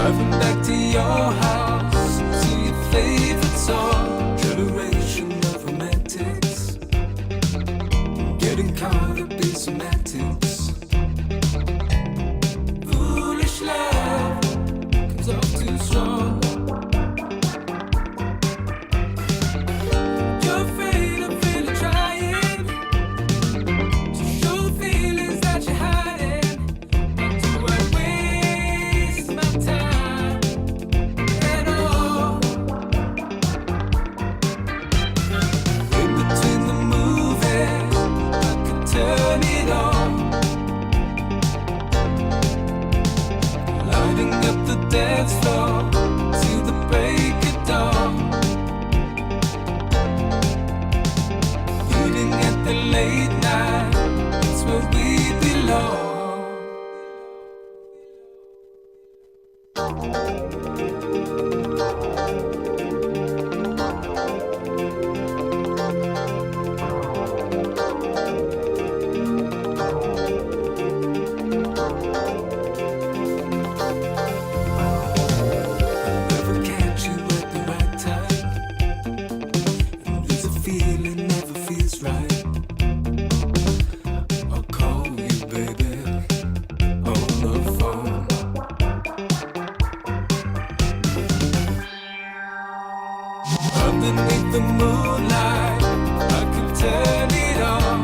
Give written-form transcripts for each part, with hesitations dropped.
Driving back to your house, to your favorite song. Generation of romantics, getting caught up in semantics. Foolish love comes off too strong. You're afraid of really trying to show feelings that you're hiding. But do I waste my time at all? In between the movies, I could turn it on, lighting up the dance floor till the break of dawn. Eating at the late night, it's where we belong. Never catch you at the right time, and there's a feeling never feels right. I'll call you, baby, on the phone. Underneath the moonlight, I can turn it on.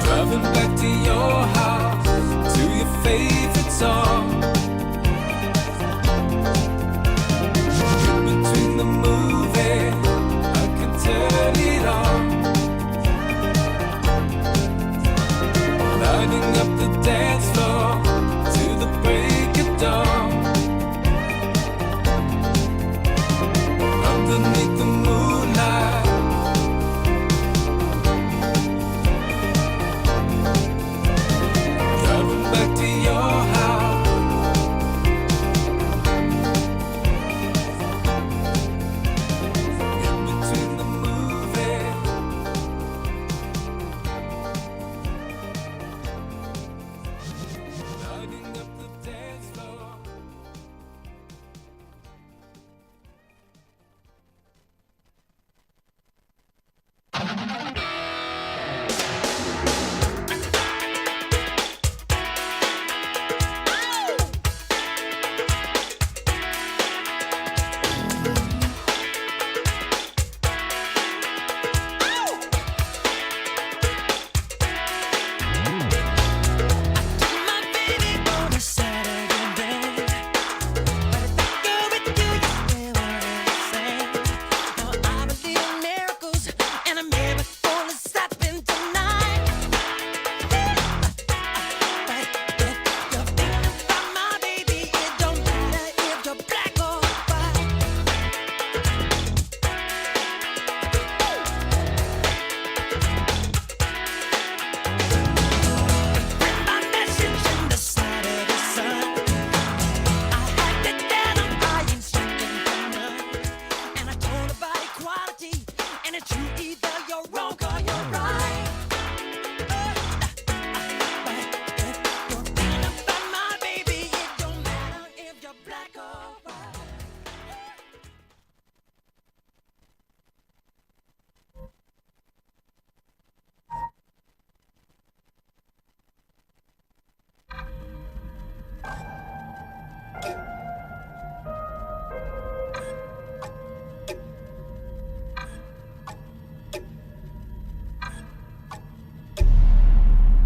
Driving back to your house, to your favorite song. In between the movies, I can turn it on, lighting up the dance floor to the break of dawn. Underneath the moonlight, driving back to your house. In between the movies, lighting up the dance floor. My baby on a Saturday night, but if I go with you, you stay where it's safe. Now I believe in miracles, and a miracle is happening tonight. But if you're thinking about my baby, it don't matter if you're black or white. My message in the Saturday sun. I had it down, I ain't seeking for none. And I told about equality, and it's you either you're wrong or you're right. But if you're thinking about my baby, it don't matter if you're black or white.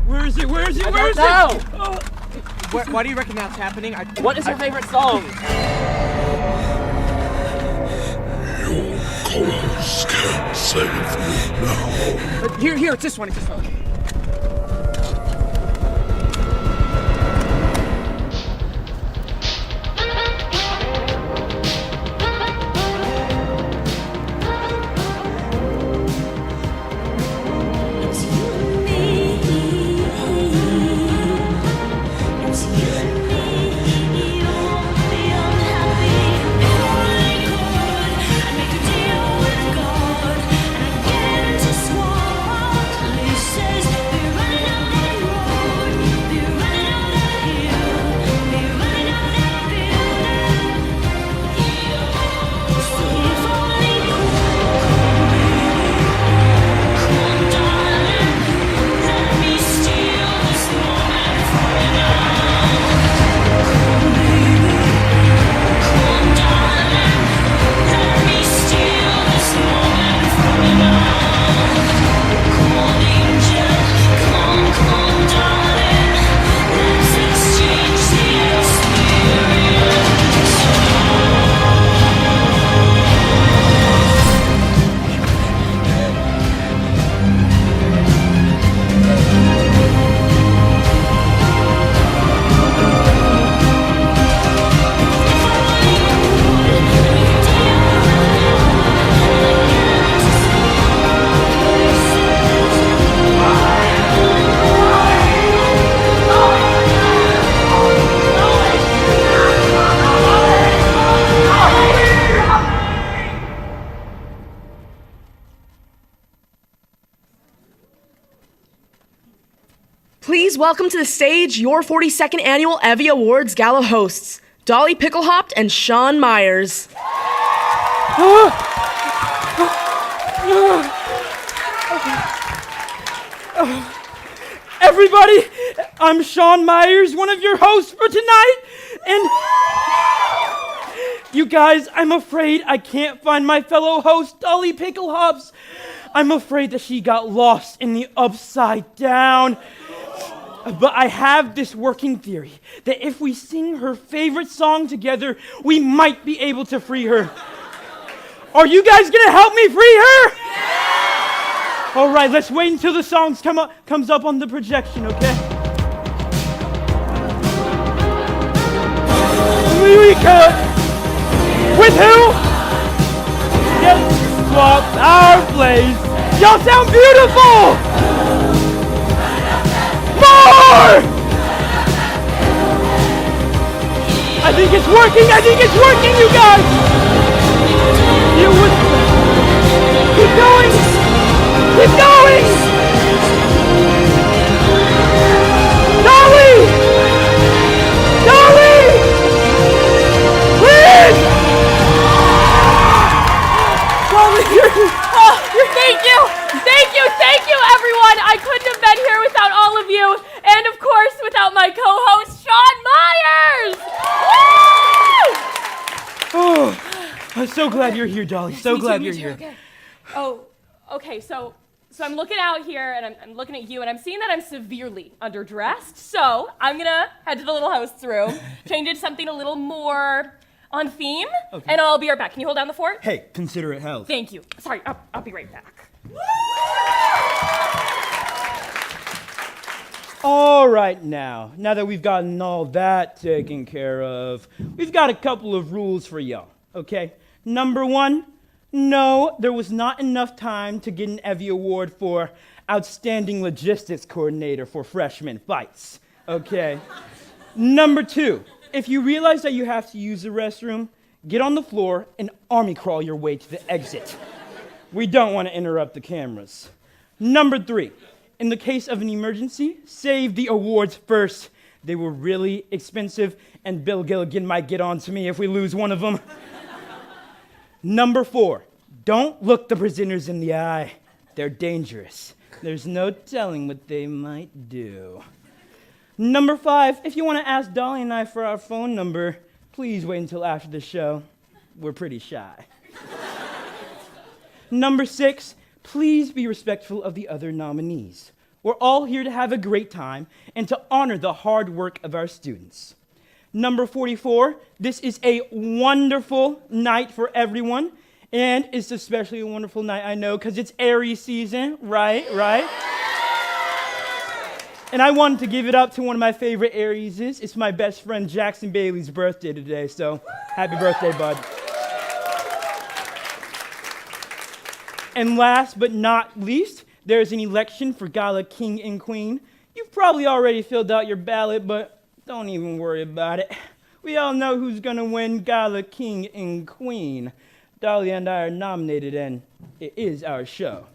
Where is it? Where is it? Where is don't it? Oh. Why do you reckon that's happening? What is your favorite song? Your colors can't save me now. Here, it's this one. It's this one. It's you and me. It's you and me. You won't be unhappy. If only could, I'd make a deal with God, and I'd get into swap. At least says Please welcome to the stage your 42nd annual EVVY Awards Gala hosts, Dolly Pickelhaupt and Sean Myers. Everybody, I'm Sean Myers, one of your hosts for tonight, and you guys, I'm afraid I can't find my fellow host, Dolly Pickelhaupt. I'm afraid that she got lost in the upside down. But I have this working theory that if we sing her favorite song together, we might be able to free her. Are you guys gonna help me free her? Yeah! All right, let's wait until the song comes up on the projection, okay? We could. With who? Let's swap our place. Y'all sound beautiful! More! I think it's working, you guys! You would... Keep going! Keep going! Dolly! Dolly! Please! Dolly, Thank you, everyone. I couldn't have been here without all of you, and of course, without my co-host, Sean Myers. Woo! Oh, I'm so glad you're here, Dolly. So glad you're here. Okay. Oh, okay. So I'm looking out here, and I'm looking at you, and I'm seeing that I'm severely underdressed. So I'm gonna head to the little host's room, change it to something a little more on theme, and I'll be right back. Can you hold down the fort? Hey, consider it held. Thank you. Sorry, I'll be right back. All right, now that we've gotten all that taken care of, we've got a couple of rules for y'all, okay? Number one, no, there was not enough time to get an EVVY Award for Outstanding Logistics Coordinator for Freshman Fights, okay? Number two, if you realize that you have to use the restroom, get on the floor and army crawl your way to the exit. We don't want to interrupt the cameras. Number three, in the case of an emergency, save the awards first. They were really expensive, and Bill Gilligan might get on to me if we lose one of them. Number four, don't look the presenters in the eye. They're dangerous. There's no telling what they might do. Number five, if you want to ask Dolly and I for our phone number, please wait until after the show. We're pretty shy. Number six, please be respectful of the other nominees. We're all here to have a great time and to honor the hard work of our students. Number 44, this is a wonderful night for everyone, and it's especially a wonderful night, I know, because it's Aries season, right? And I wanted to give it up to one of my favorite Arieses. It's my best friend Jackson Bailey's birthday today, so happy birthday, bud. And last but not least, there's an election for Gala King and Queen. You've probably already filled out your ballot, but don't even worry about it. We all know who's gonna win Gala King and Queen. Dolly and I are nominated, and it is our show.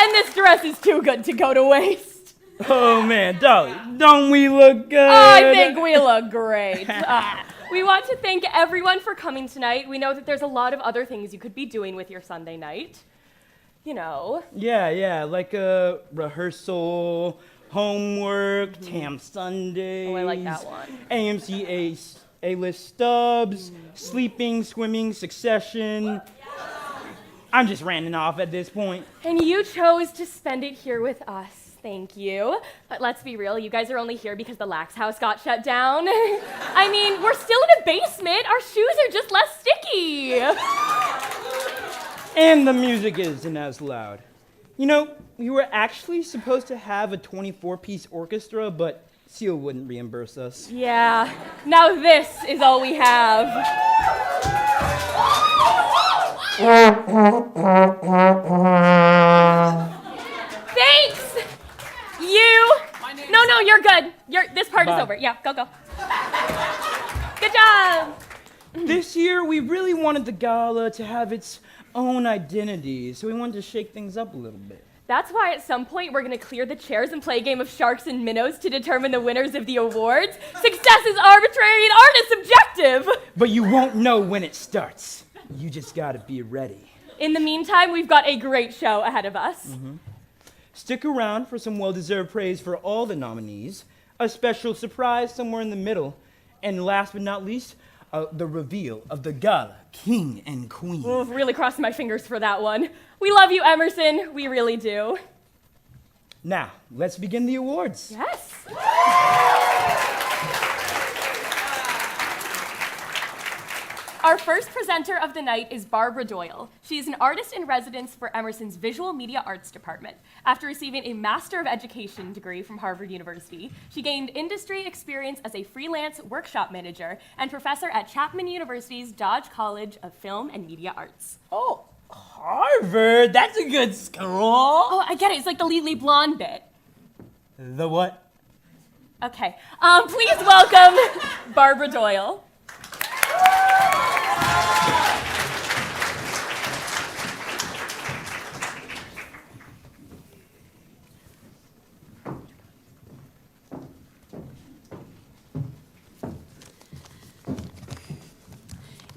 And this dress is too good to go to waste. Oh man, Dolly, don't we look good? I think we look great. We want to thank everyone for coming tonight. We know that there's a lot of other things you could be doing with your Sunday night. You know. Yeah, like a rehearsal, homework, Tam Sundays. Oh, I like that one. AMC A-list stubs, sleeping, swimming, Succession. I'm just ranting off at this point. And you chose to spend it here with us. Thank you. But let's be real, you guys are only here because the Lax House got shut down. I mean, we're still in a basement. Our shoes are just less sticky. And the music isn't as loud. You know, we were actually supposed to have a 24-piece orchestra, but Seal wouldn't reimburse us. Yeah, now this is all we have. Thanks! No, you're good. This part is over. Yeah, go. Good job! This year, we really wanted the gala to have its own identity, so we wanted to shake things up a little bit. That's why at some point we're going to clear the chairs and play a game of sharks and minnows to determine the winners of the awards. Success is arbitrary and art is subjective. But you won't know when it starts. You just gotta be ready. In the meantime, we've got a great show ahead of us. Stick around for some well-deserved praise for all the nominees, a special surprise somewhere in the middle, and last but not least, the reveal of the Gala King and Queen. Oh, really crossing my fingers for that one. We love you, Emerson. We really do. Now, let's begin the awards. Yes. Our first presenter of the night is Barbara Doyle. She is an artist in residence for Emerson's Visual Media Arts Department. After receiving a Master of Education degree from Harvard University, she gained industry experience as a freelance workshop manager and professor at Chapman University's Dodge College of Film and Media Arts. Oh, Harvard, that's a good school. Oh, I get it. It's like the Legally Blonde bit. The what? Okay. Please welcome Barbara Doyle.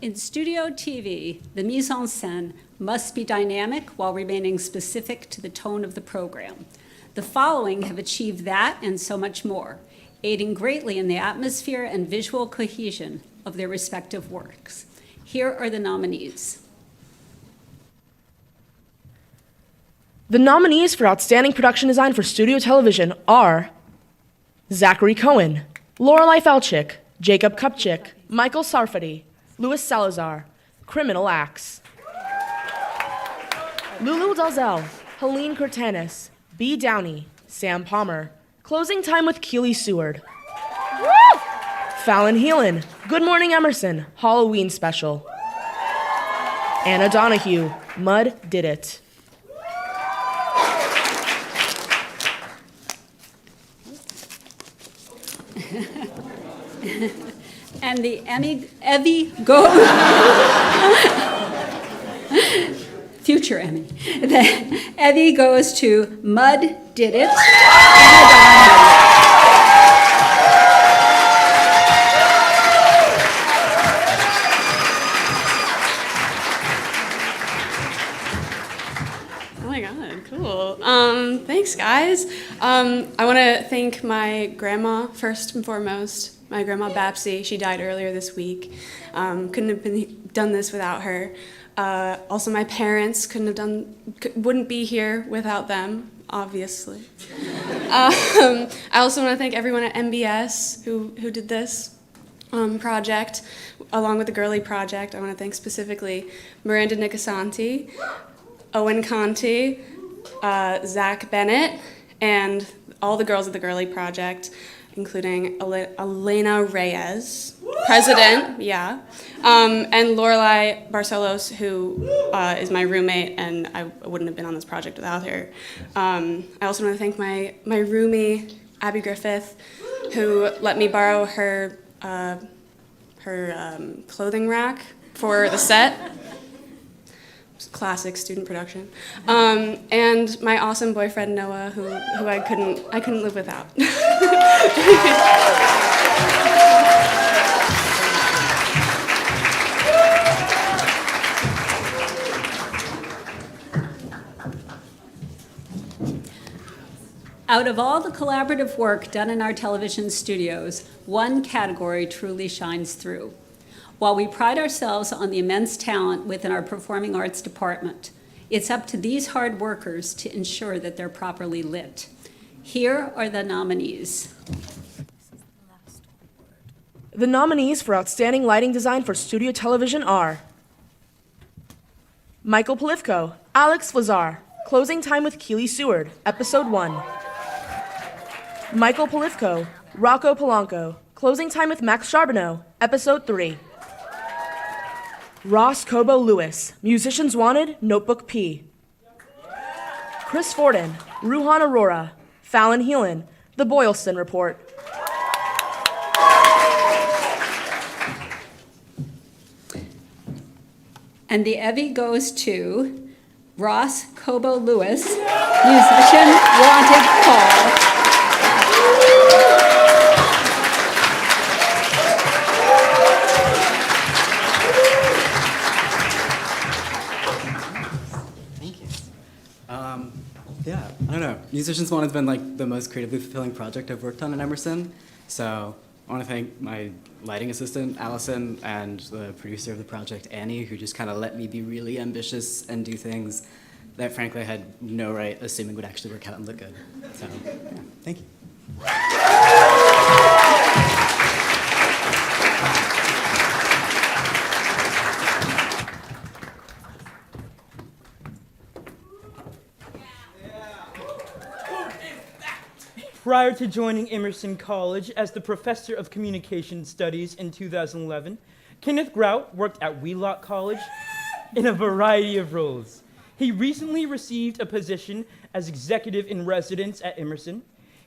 In studio TV, the mise en scène must be dynamic while remaining specific to the tone of the program. The following have achieved that and so much more, aiding greatly in the atmosphere and visual cohesion of their respective works. Here are the nominees. The nominees for Outstanding Production Design for Studio Television are Zachary Cohen, Lorelei Felchick, Jacob Kupchik, Michael Sarfati, Louis Salazar, Criminal Acts. Lulu Dalzell, Helene Cortanis, B. Downey, Sam Palmer, Closing Time with Keely Seward. Fallon Heelan, Good Morning Emerson, Halloween Special. Anna Donahue, Mud Did It. And the EVVY goes, future Emmy. The EVVY goes to Mud Did It. Oh my God, cool. Thanks, guys. I want to thank my grandma first and foremost. My grandma Babsy, she died earlier this week. Couldn't have done this without her. Also, my parents wouldn't be here without them, obviously. I also want to thank everyone at MBS who did this project, along with the Girly Project. I want to thank specifically Miranda Nicosanti, Owen Conti, Zach Bennett, and all the girls of the Girly Project, including Elena Reyes, president, yeah, and Lorelei Barcelos, who is my roommate, and I wouldn't have been on this project without her. I also want to thank my roomie, Abby Griffith, who let me borrow her clothing rack for the set. Classic student production, and my awesome boyfriend Noah, who I couldn't live without. Out of all the collaborative work done in our television studios, one category truly shines through. While we pride ourselves on the immense talent within our performing arts department, it's up to these hard workers to ensure that they're properly lit. Here are the nominees. The nominees for Outstanding Lighting Design for Studio Television are Michael Polifko, Alex Flazar, Closing Time with Keely Seward, Episode 1. Michael Polifko, Rocco Polanco, Closing Time with Max Charbonneau, Episode 3. Ross Cobo Lewis, Musicians Wanted, Notebook P. Chris Forden, Ruhan Aurora, Fallon Heelan, The Boylston Report. And the EVVY goes to Ross Cobo Lewis, musician Wanted Call. Yeah, I don't know. Musicians One has been like the most creatively fulfilling project I've worked on in Emerson. So I want to thank my lighting assistant, Allison, and the producer of the project, Annie, who just kind of let me be really ambitious and do things that frankly I had no right assuming would actually work out and look good. So yeah, thank you. Prior to joining Emerson College as the Professor of Communication Studies in 2011, Kenneth Grout worked at Wheelock College in a variety of roles. He recently received a position as Executive in Residence at Emerson.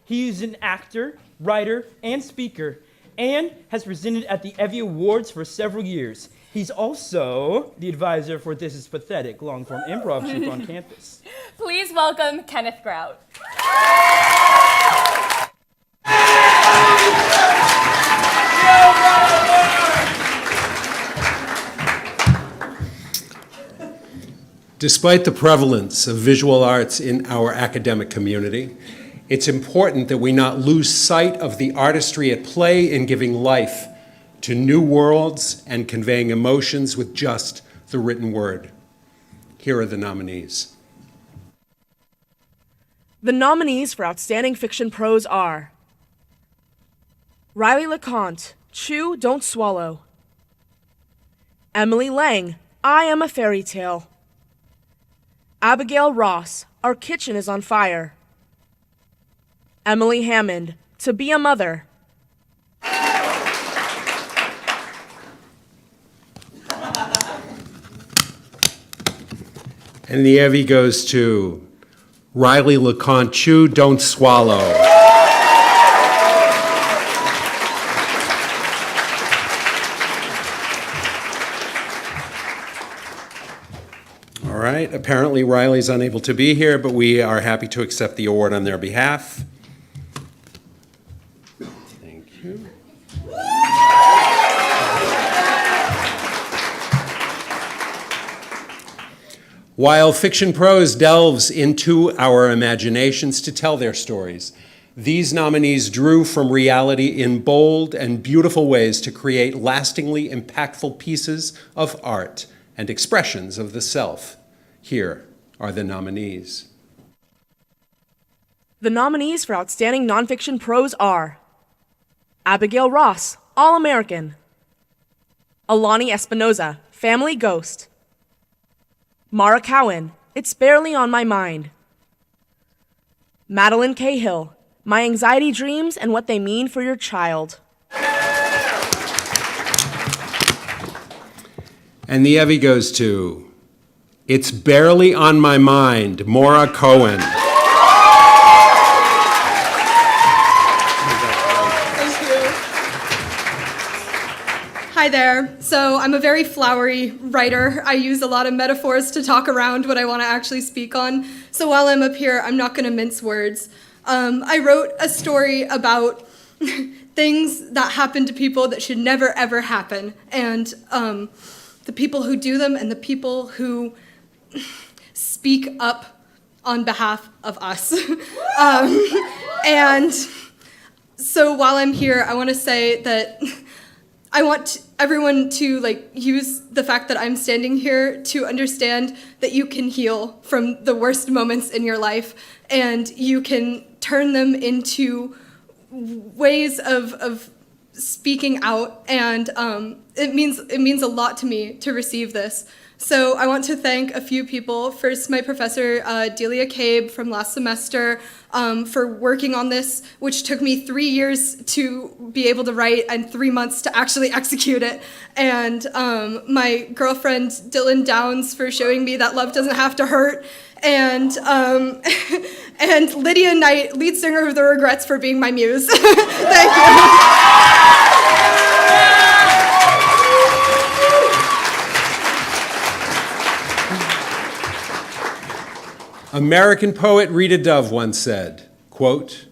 He is an actor, writer, and speaker, and has presented at the EVVY Awards for several years. He's also the advisor for This Is Pathetic, long-form improv troupe on campus. Please welcome Kenneth Grout. Despite the prevalence of visual arts in our academic community, it's important that we not lose sight of the artistry at play in giving life to new worlds and conveying emotions with just the written word. Here are the nominees. The nominees for Outstanding Fiction Prose are Riley LeConte, Chew, Don't Swallow. Emily Lang, I Am a Fairy Tale. Abigail Ross, Our Kitchen is on Fire. Emily Hammond, To Be a Mother. And the EVVY goes to Riley LeConte, Chew, Don't Swallow. All right, apparently Riley's unable to be here, but we are happy to accept the award on their behalf. Thank you. While fiction prose delves into our imaginations to tell their stories, these nominees drew from reality in bold and beautiful ways to create lastingly impactful pieces of art and expressions of the self. Here are the nominees. The nominees for Outstanding Nonfiction Prose are Abigail Ross, All American. Alani Espinoza, Family Ghost. Mara Cowan, It's Barely on My Mind. Madeline Cahill, My Anxiety Dreams and What They Mean for Your Child. And the EVVY goes to It's Barely on My Mind, Maura Cohen. Thank you. Hi there. So I'm a very flowery writer. I use a lot of metaphors to talk around what I want to actually speak on. So while I'm up here, I'm not going to mince words. I wrote a story about things that happen to people that should never, ever happen. And the people who do them and the people who speak up on behalf of us. And so while I'm here, I want to say that I want everyone to use the fact that I'm standing here to understand that you can heal from the worst moments in your life, and you can turn them into ways of speaking out, and it means a lot to me to receive this. So I want to thank a few people. First, my professor, Delia Cabe from last semester, for working on this, which took me 3 years to be able to write and 3 months to actually execute it. And my girlfriend, Dylan Downs, for showing me that love doesn't have to hurt. And and Lydia Knight, lead singer of The Regrets, for being my muse. Thank you. American poet Rita Dove once said, quote,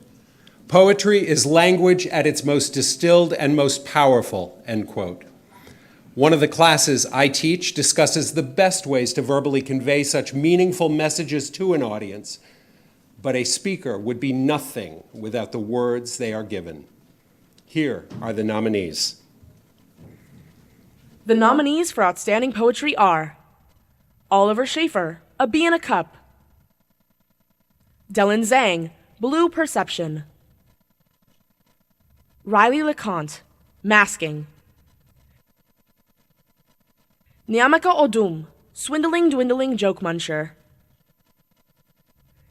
"Poetry is language at its most distilled and most powerful," end quote. One of the classes I teach discusses the best ways to verbally convey such meaningful messages to an audience, but a speaker would be nothing without the words they are given. Here are the nominees. The nominees for Outstanding Poetry are Oliver Schaefer, A Bee in a Cup; Dylan Zhang, Blue Perception; Riley LeConte, Masking; Nyamaka Odum, Swindling Dwindling Joke Muncher;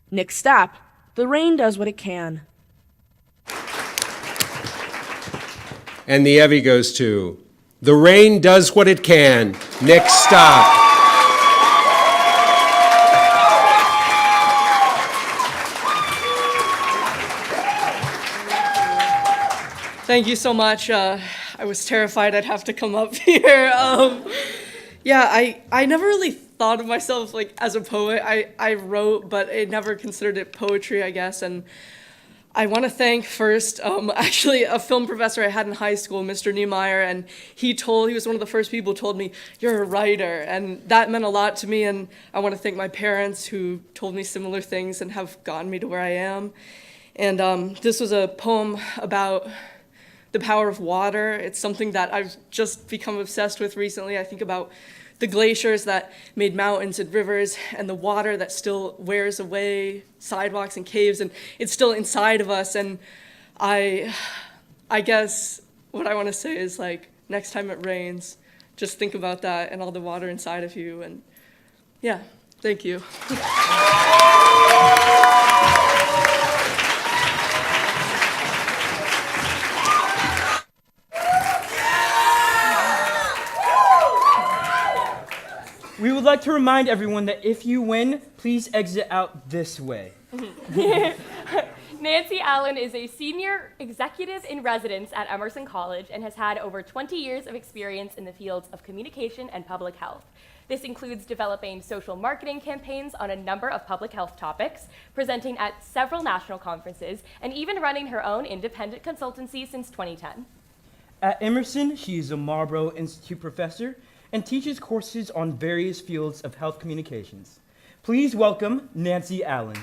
Nick Stapp, The Rain Does What It Can. And the EVVY goes to The Rain Does What It Can, Nick Stapp. Thank you so much. I was terrified I'd have to come up here. I never really thought of myself like as a poet. I wrote, but I never considered it poetry, I guess. And I want to thank first, actually, a film professor I had in high school, Mr. Niemeyer, and he was one of the first people who told me, "You're a writer," and that meant a lot to me. And I want to thank my parents who told me similar things and have gotten me to where I am. And this was a poem about the power of water. It's something that I've just become obsessed with recently. I think about the glaciers that made mountains and rivers, and the water that still wears away sidewalks and caves, and it's still inside of us. And I guess what I want to say is, like, next time it rains, just think about that and all the water inside of you. And yeah, thank you. We would like to remind everyone that if you win, please exit out this way. Nancy Allen is a senior executive in residence at Emerson College and has had over 20 years of experience in the fields of communication and public health. This includes developing social marketing campaigns on a number of public health topics, presenting at several national conferences, and even running her own independent consultancy since 2010. At Emerson, she is a Marlborough Institute professor and teaches courses on various fields of health communications. Please welcome Nancy Allen.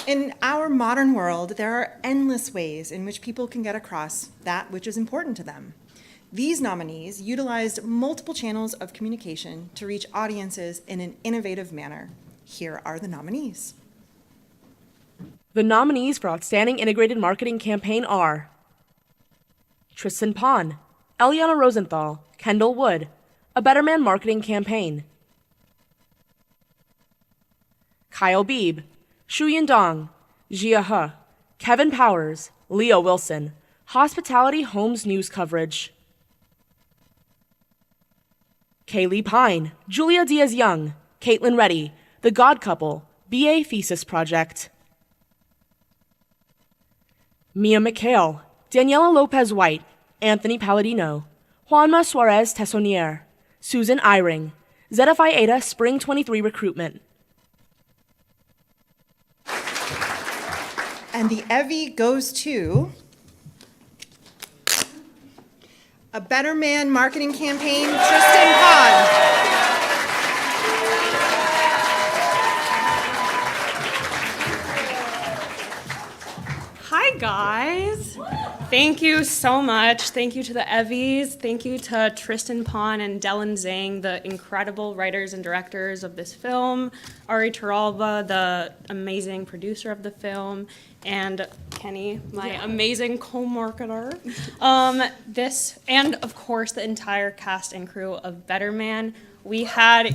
In our modern world, there are endless ways in which people can get across that which is important to them. These nominees utilized multiple channels of communication to reach audiences in an innovative manner. Here are the nominees. The nominees for Outstanding Integrated Marketing Campaign are Tristan Pon, Eliana Rosenthal, Kendall Wood, A Better Man Marketing Campaign; Kyle Beebe, Shuyan Dong, Jia He, Kevin Powers, Leo Wilson, Hospitality Homes News Coverage; Kaylee Pine, Julia Diaz-Young, Caitlin Reddy, The God Couple, BA Thesis Project; Mia McHale, Daniela Lopez-White, Anthony Palladino, Juanma Suarez Tessonier, Susan Eyring, Zeta Phi Eta Spring 23 Recruitment. And the EVVY goes to A Better Man Marketing Campaign, Tristan Pon. Hi guys, thank you so much. Thank you to the EVVYs. Thank you to Tristan Pon and Dylan Zhang, the incredible writers and directors of this film, Ari Turalba, the amazing producer of the film, and Kenny, my amazing co-marketer. This, and of course the entire cast and crew of Better Man. We had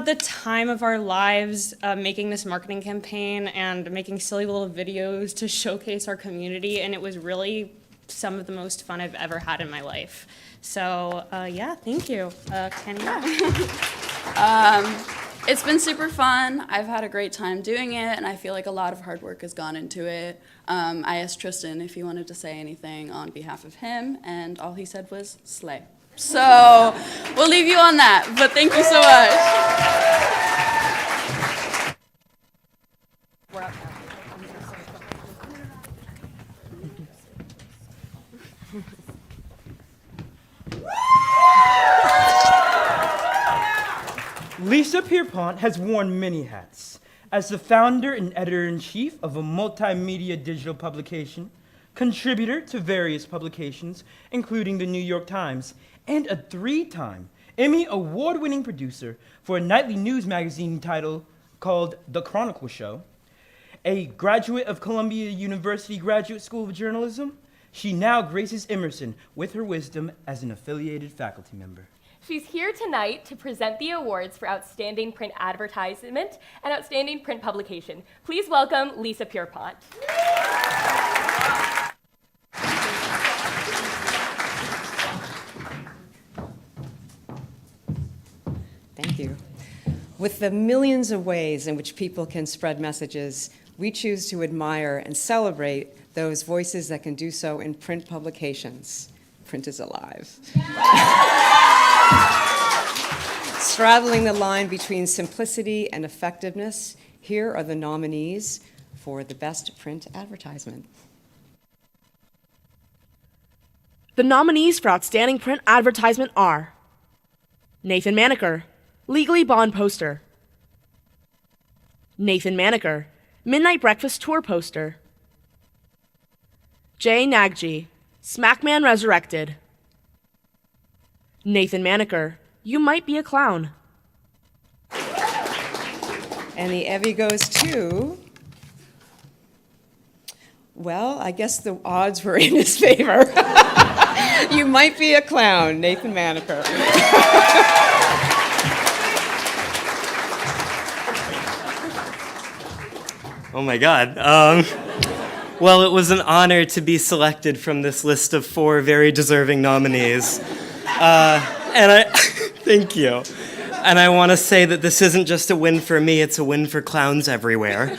the time of our lives making this marketing campaign and making silly little videos to showcase our community, and it was really some of the most fun I've ever had in my life. So yeah, thank you, Kenny. It's been super fun. I've had a great time doing it, and I feel like a lot of hard work has gone into it. I asked Tristan if he wanted to say anything on behalf of him, and all he said was slay. So we'll leave you on that, but thank you so much. We're up now. Lisa Pierpont has worn many hats. As the founder and editor-in-chief of a multimedia digital publication, contributor to various publications, including the New York Times, and a 3-time Emmy award-winning producer for a nightly news magazine title called The Chronicle Show, a graduate of Columbia University Graduate School of Journalism, she now graces Emerson with her wisdom as an affiliated faculty member. She's here tonight to present the awards for Outstanding Print Advertisement and Outstanding Print Publication. Please welcome Lisa Pierpont. Thank you. With the millions of ways in which people can spread messages, we choose to admire and celebrate those voices that can do so in print publications. Print is alive. Straddling the line between simplicity and effectiveness, here are the nominees for the Best Print Advertisement. The nominees for Outstanding Print Advertisement are Nathan Maneker, Legally Blonde Poster. Nathan Maneker, Midnight Breakfast Tour Poster. Jay Nagji, Smackman Resurrected. Nathan Maneker, You Might Be a Clown. And the EVVY goes to, well, I guess the odds were in his favor. You Might Be a Clown, Nathan Maneker. Oh my God. Well, it was an honor to be selected from this list of 4 very deserving nominees. And I, thank you. And I want to say that this isn't just a win for me, it's a win for clowns everywhere.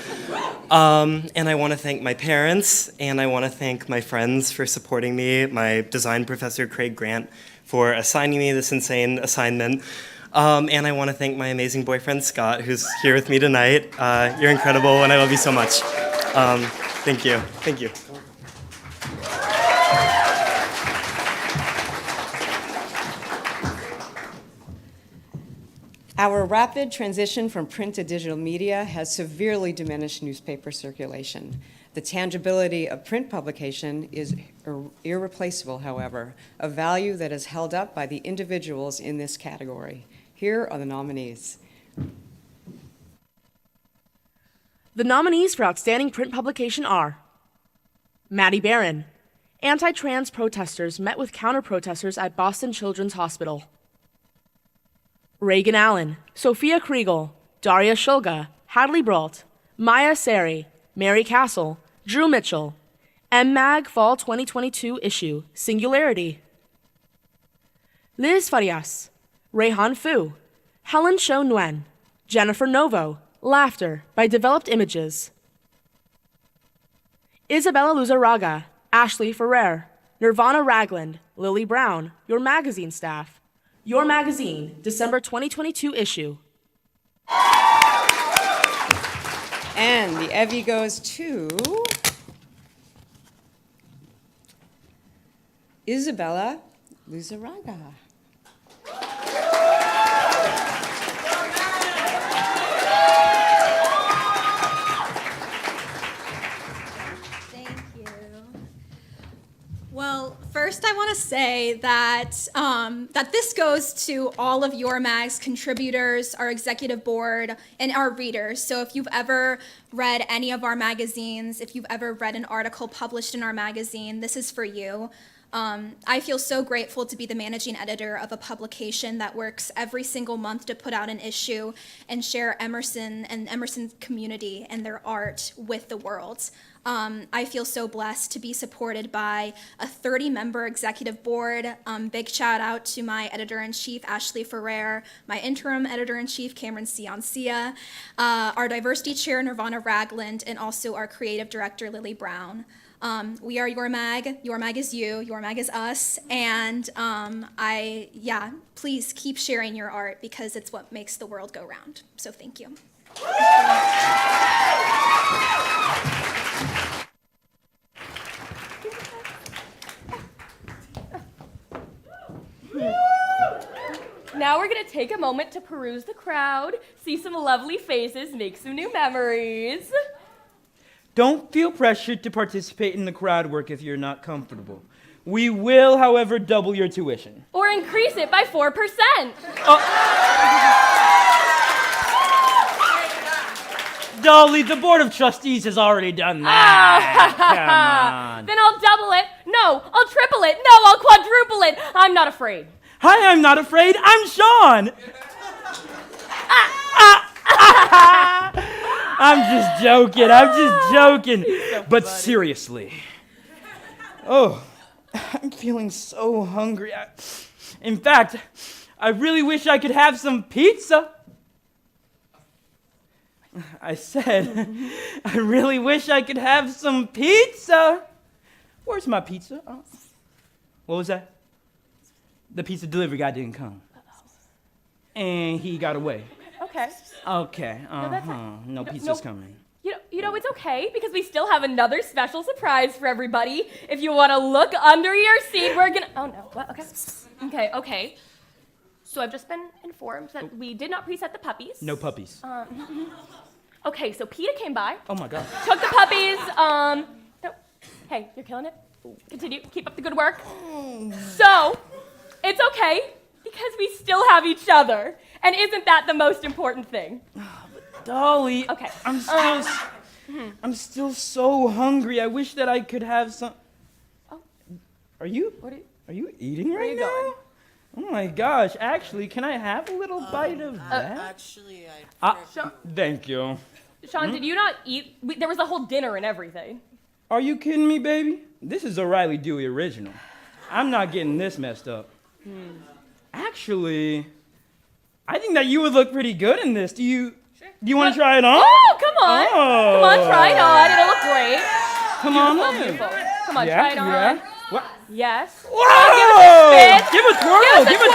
And I want to thank my parents, and I want to thank my friends for supporting me, my design professor, Craig Grant, for assigning me this insane assignment. And I want to thank my amazing boyfriend, Scott, who's here with me tonight. You're incredible, and I love you so much. Thank you. Thank you. Our rapid transition from print to digital media has severely diminished newspaper circulation. The tangibility of print publication is irreplaceable, however, a value that is held up by the individuals in this category. Here are the nominees. The nominees for Outstanding Print Publication are Maddie Barron, Anti-trans protesters met with counter-protesters at Boston Children's Hospital. Reagan Allen, Sophia Kriegel, Daria Shulga, Hadley Brault, Maya Sari, Mary Castle, Drew Mitchell, M-Mag Fall 2022 issue, Singularity. Liz Farias, Rayhan Fu, Helen Cho Nguyen, Jennifer Novo, Laughter by Developed Images. Isabella Luzaraga, Ashley Ferrer, Nirvana Ragland, Lily Brown, Your Magazine staff. Your Magazine, December 2022 issue. And the EVVY goes to Isabella Luzaraga. Well, first I want to say that that this goes to all of Your Mag's contributors, our executive board, and our readers. So if you've ever read any of our magazines, if you've ever read an article published in our magazine, this is for you. I feel so grateful to be the managing editor of a publication that works every single month to put out an issue and share Emerson and Emerson's community and their art with the world. I feel so blessed to be supported by a 30-member executive board. Big shout out to my editor-in-chief, Ashley Ferrer, my interim editor-in-chief, Cameron Ciancia, our diversity chair, Nirvana Ragland, and also our creative director, Lily Brown. We are Your Mag. Your Mag is you. Your Mag is us. And please keep sharing your art because it's what makes the world go round. So thank you. Now we're gonna take a moment to peruse the crowd, see some lovely faces, make some new memories. Don't feel pressured to participate in the crowd work if you're not comfortable. We will, however, double your tuition. Or increase it by 4%. Dolly, the Board of Trustees has already done that. Come on. Then I'll double it. No, I'll triple it. No, I'll quadruple it. I'm not afraid. Hi, I'm not afraid. I'm Sean. I'm just joking. But seriously. Oh, I'm feeling so hungry. In fact, I really wish I could have some pizza. I said, I really wish I could have some pizza. Where's my pizza? Oh. What was that? The pizza delivery guy didn't come. And he got away. Okay. Okay, that's fine. No pizza's coming. You know, it's okay because we still have another special surprise for everybody. If you want to look under your seat, we're gonna. Oh no. What? Okay. So I've just been informed that we did not preset the puppies. No puppies. Okay, so PETA came by. Oh my God. Took the puppies. No. Hey, you're killing it. Continue. Keep up the good work. So, it's okay because we still have each other. And isn't that the most important thing? Dolly. Okay. I'm still so hungry. I wish that I could have some. Oh. Are you eating right now? Going? Oh my gosh. Actually, can I have a little bite of that? Actually, Thank you. Sean, did you not eat? There was a whole dinner and everything. Are you kidding me, baby? This is a Riley Dewey original. I'm not getting this messed up. Actually, I think that you would look pretty good in this. Do you want to try it on? Oh, come on. Oh. Come on, try it on. It'll look great. Come on, Beautiful. Come on, Yeah, try it on. yeah. What? Yes. Whoa! Oh, give it a spin. Give a twirl. Give us a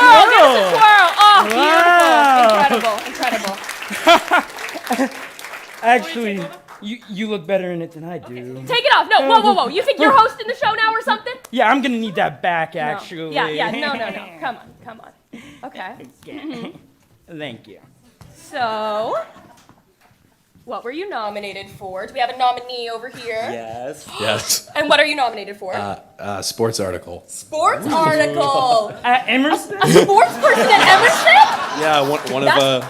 twirl. Oh, Wow. beautiful. Incredible. Actually, you look better in it than I do. Take it off. No, whoa. You think you're hosting the show now or something? Yeah, I'm gonna need that back, actually. No. Yeah. No. Come on. Okay. Thank you. So, what were you nominated for? Do we have a nominee over here? Yes. Yes. And what are you nominated for? Sports article. Sports article. At Emerson? A sports person at Emerson? Yeah,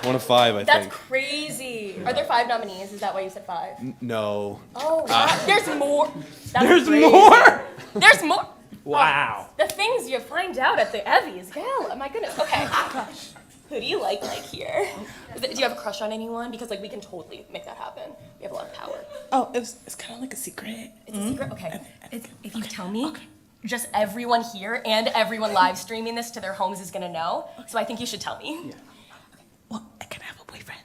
one of five, I That's think. crazy. Are there 5 nominees? Is that why you said 5? No. Oh, wow. There's more. That's There's crazy. more? There's more. Wow. The things you find out at the EVVY's Gala. My goodness. Okay. Who do you like here? Do you have a crush on anyone? Because we can totally make that happen. We have a lot of power. Oh, it's kind of like a secret. It's a secret? Okay. If you tell me, just everyone here and everyone live streaming this to their homes is gonna know. So I think you should tell me. Yeah. Well, I can have a boyfriend.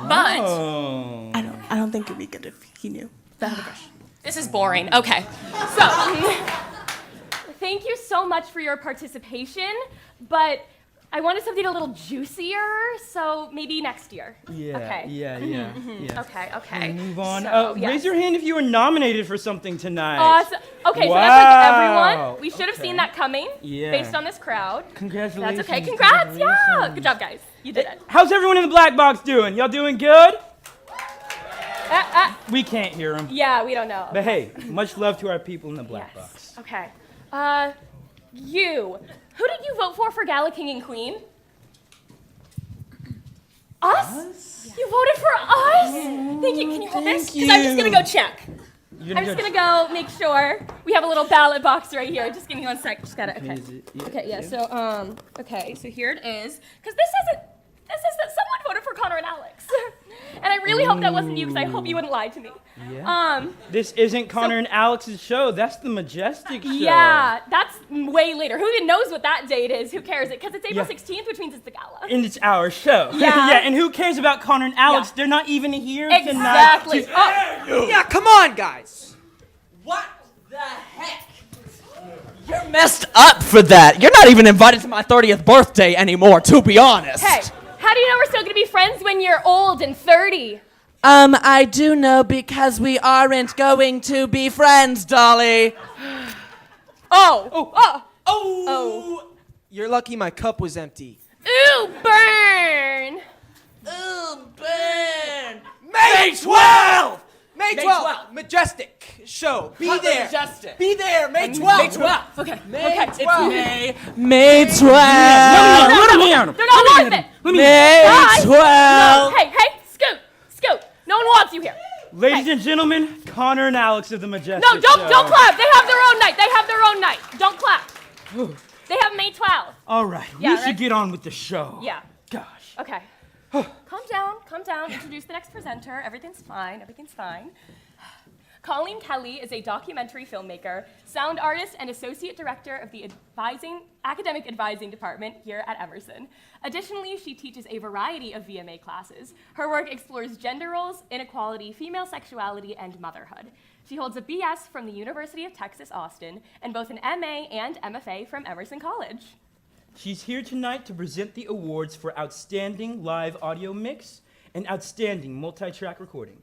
But I don't think it'd be good if he knew that I have a crush. this is boring. Okay. So thank you so much for your participation, but I wanted something a little juicier, so maybe next year. Yeah. Okay. Yeah. Okay. Move on. So, yes. Raise your hand if you were nominated for something tonight. Awesome. Okay, Wow. so that's everyone. We should have seen that coming based on this crowd. Congratulations. That's okay. Congrats. Yeah. Good job, guys. You did it. How's everyone in the black box doing? Y'all doing good? We can't hear them. Yeah, we don't know. But hey, much love to our people in the black box. Okay. Who did you vote for Gala King and Queen? Us? You voted for us? Thank you. Can you hold this? Because I'm just going to go check. I'm just going to go make sure. We have a little ballot box right here. Just give me 1 sec. Just got to, okay. So here it is. Because this says that someone voted for Connor and Alex. And I I really hope that wasn't you, because I hope you wouldn't lie to me. Yeah. This isn't Connor and Alex's show. That's the Majestic show. Yeah, that's way later. Who even knows what that date is? Who cares? Because it's April 16th, which means it's the gala. And it's our show. Yeah. Yeah, and who cares about Connor and Alex? They're not even here Exactly. tonight. Yeah, come on, guys. What the heck? You're messed up for that. You're not even invited to my 30th birthday anymore, to be honest. Hey, how do you know we're still going to be friends when you're old and 30? I do know because we aren't going to be friends, Dolly. Oh. You're lucky my cup was empty. Ooh, burn. Ooh, burn. May 12th! May 12th, Majestic show. Be there. Majestic. Be there, May 12th. May 12th. Okay. May Okay. 12th. May 12th. They're not worth it. May Guys, 12th. No. Hey, scoot. No one wants you here. Ladies and gentlemen, Connor and Alex of the Majestic No, don't show. clap. They have their own night. Don't clap. They have May 12th. All right, Yeah, we should get on with the show. Yeah. Gosh. Okay. Calm down. Introduce the next presenter. Everything's fine. Colleen Kelly is a documentary filmmaker, sound artist, and associate director of the academic advising department here at Emerson. Additionally, she teaches a variety of VMA classes. Her work explores gender roles, inequality, female sexuality, and motherhood. She holds a BS from the University of Texas, Austin, and both an MA and MFA from Emerson College. She's here tonight to present the awards for Outstanding Live Audio Mix and Outstanding Multi-Track Recording.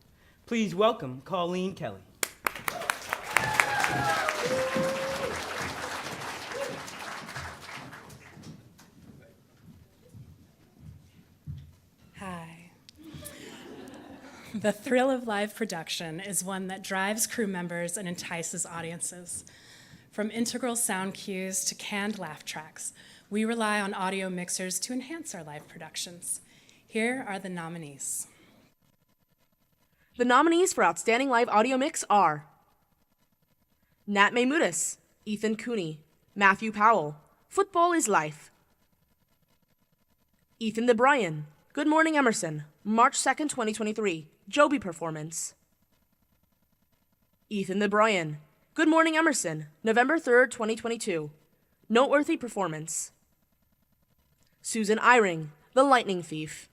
Please welcome Colleen Kelly. Hi. The thrill of live production is one that drives crew members and entices audiences. From integral sound cues to canned laugh tracks, we rely on audio mixers to enhance our live productions. Here are the nominees. The nominees for Outstanding Live Audio Mix are Nat Maymutis, Ethan Cooney, Matthew Powell, Football is Life. Ethan DeBryan, Good Morning Emerson, March 2nd, 2023, Joby Performance. Ethan DeBryan, Good Morning Emerson, November 3rd, 2022, Noteworthy Performance. Susan Eyring, The Lightning Thief.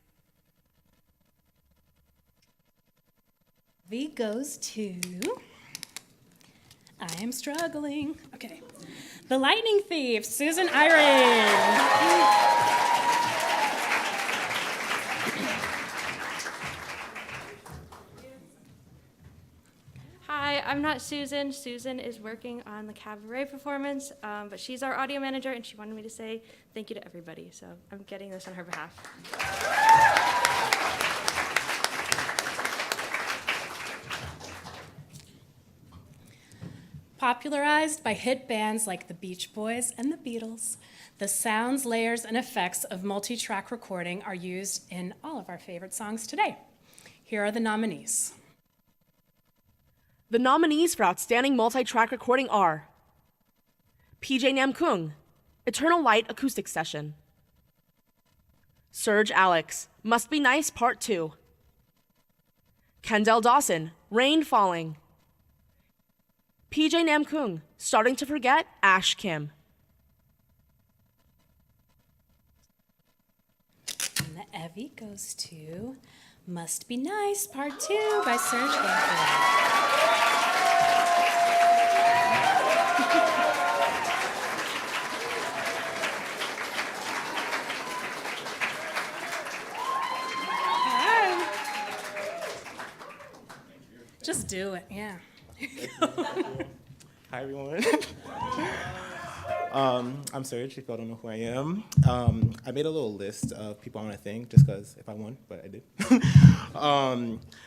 V goes to... I am struggling. Okay. The Lightning Thief, Susan Eyring. Hi, I'm not Susan. Susan is working on the cabaret performance, but she's our audio manager, and she wanted me to say thank you to everybody, so I'm getting this on her behalf. Popularized by hit bands like the Beach Boys and the Beatles, the sounds, layers, and effects of multi-track recording are used in all of our favorite songs today. Here are the nominees. The nominees for Outstanding Multi-Track Recording are PJ Namkung, Eternal Light Acoustic Session. Serge Alex, Must Be Nice Part 2. Kendall Dawson, Rain Falling. PJ Namkung, Starting to Forget, Ash Kim. And the EVVY goes to Must Be Nice Part 2 by Serge Alex. Just do it, yeah. Hi, everyone. I'm Serge, if y'all don't know who I am. I made a little list of people I want to thank, just because if I won, but I did.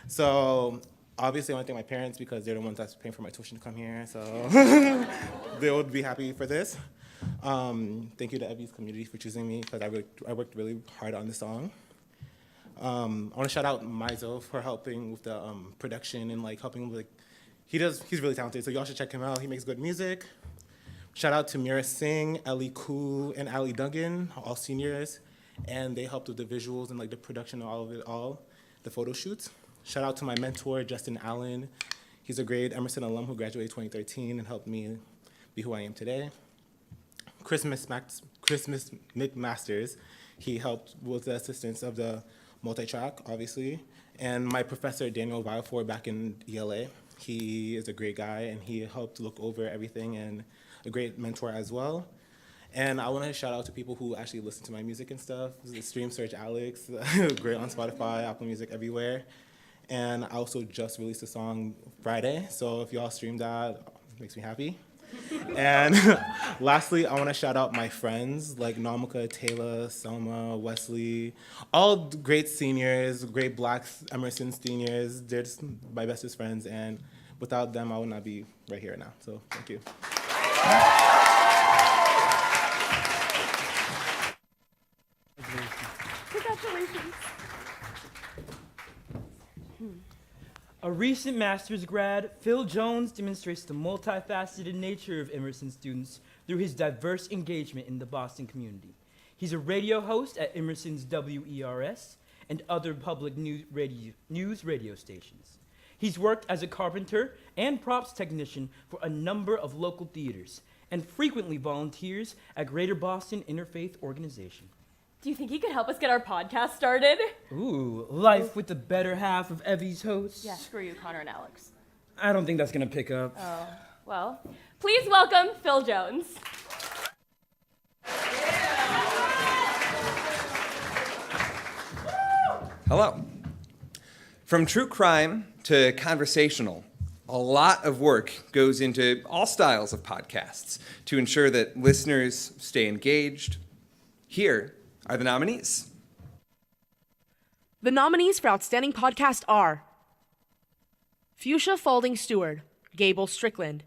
So, obviously, I want to thank my parents, because they're the ones that's paying for my tuition to come here, so they would be happy for this. Thank you to EVVY's community for choosing me, because I worked really hard on this song. I want to shout out Mizo for helping with the production and helping with he's really talented, so y'all should check him out. He makes good music. Shout out to Mira Singh, Ellie Koo, and Ali Duggan, all seniors, and they helped with the visuals and the production of all of it, the photo shoots. Shout out to my mentor, Justin Allen. He's a grade Emerson alum who graduated 2013 and helped me be who I am today. Christmas McMasters. He helped with the assistance of the multi-track, obviously. And my professor, Daniel Viafor, back in ELA. He is a great guy, and he helped look over everything and a great mentor as well. And I want to shout out to people who actually listen to my music and stuff. Stream Search Alex, great on Spotify, Apple Music, everywhere. And I also just released a song Friday, so if y'all stream that, it makes me happy. And lastly, I want to shout out my friends like Namika, Taylor, Selma, Wesley, all great seniors, great Black Emerson seniors. They're just my bestest friends, and without them, I would not be right here now. So thank you. Congratulations. A recent master's grad, Phil Jones demonstrates the multifaceted nature of Emerson students through his diverse engagement in the Boston community. He's a radio host at Emerson's WERS and other public news radio stations. He's worked as a carpenter and props technician for a number of local theaters and frequently volunteers at Greater Boston Interfaith Organization. Do you think you could help us get our podcast started? Ooh, life with the better half of EVVY's hosts? Yeah, screw you, Connor and Alex. I don't think that's gonna pick up. Oh, well, please welcome Phil Jones. Hello. From true crime to conversational, a lot of work goes into all styles of podcasts to ensure that listeners stay engaged. Here are the nominees. The nominees for Outstanding Podcast are Fuchsia Faulding Stewart, Gable Strickland,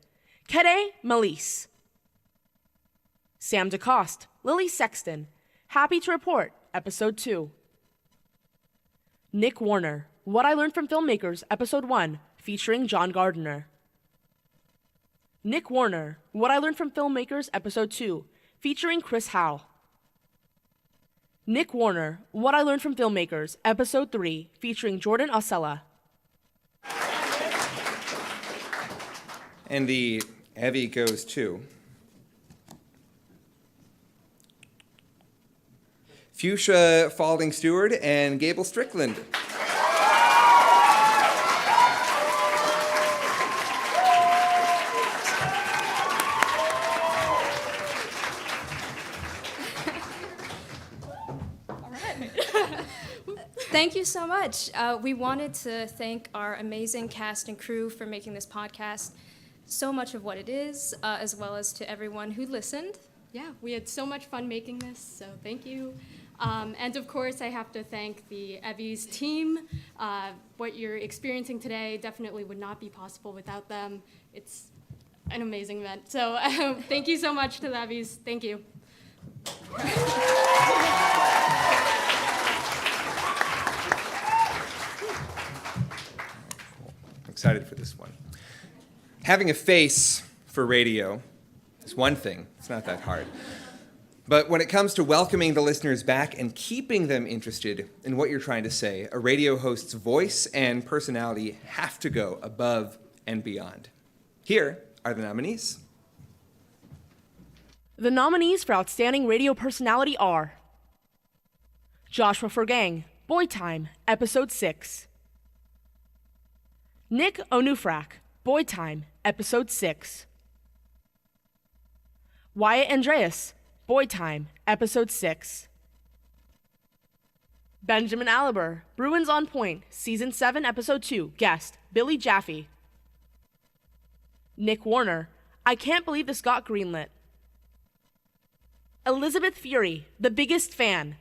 Kede Malise, Sam DeCoste, Lily Sexton, Happy to Report, Episode 2. Nick Warner, What I Learned from Filmmakers, Episode 1, featuring John Gardner. Nick Warner, What I Learned from Filmmakers, Episode 2, featuring Chris Howe. Nick Warner, What I Learned from Filmmakers, Episode 3, featuring Jordan Osella. And the EVVY goes to Fuchsia Faulding Stewart and Gable Strickland. Thank you so much. We wanted to thank our amazing cast and crew for making this podcast so much of what it is, as well as to everyone who listened. Yeah, we had so much fun making this, so thank you. And of course, I have to thank the EVVY's team. What you're experiencing today definitely would not be possible without them. It's an amazing event. So thank you so much to the EVVY's. Thank you. Excited for this one. Having a face for radio is one thing. It's not that hard. But when it comes to welcoming the listeners back and keeping them interested in what you're trying to say, a radio host's voice and personality have to go above and beyond. Here are the nominees. The nominees for Outstanding Radio Personality are Joshua Fergang, Boy Time, Episode 6. Nick Onufrak, Boy Time, Episode 6. Wyatt Andreas, Boy Time, Episode 6. Benjamin Aliber, Bruins on Point, Season 7, Episode 2, Guest, Billy Jaffe. Nick Warner, I Can't Believe This Got Greenlit. Elizabeth Fury, The Biggest Fan.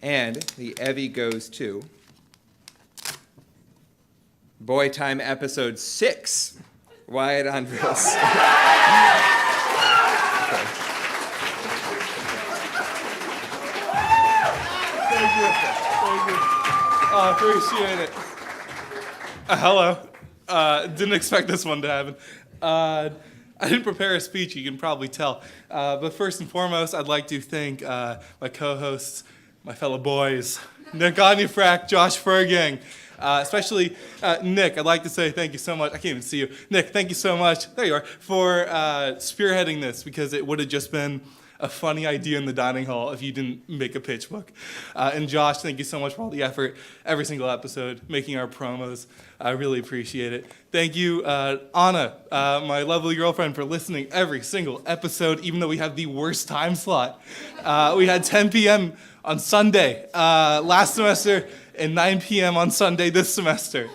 And the EVVY goes to Boy Time Episode 6, Wyatt Andreas. Thank you. Oh, appreciate it. Hello. Didn't expect this one to happen. I didn't prepare a speech, you can probably tell. But first and foremost, I'd like to thank my co-hosts, my fellow boys, Nick Onufrak, Josh Fergang. Especially Nick, I'd like to say thank you so much. I can't even see you. Nick, thank you so much. There you are. For spearheading this, because it would have just been a funny idea in the dining hall if you didn't make a pitch book. And Josh, thank you so much for all the effort every single episode, making our promos. I really appreciate it. Thank you, Anna, my lovely girlfriend, for listening every single episode, even though we have the worst time slot. We had 10 p.m. on Sunday last semester and 9 p.m. on Sunday this semester.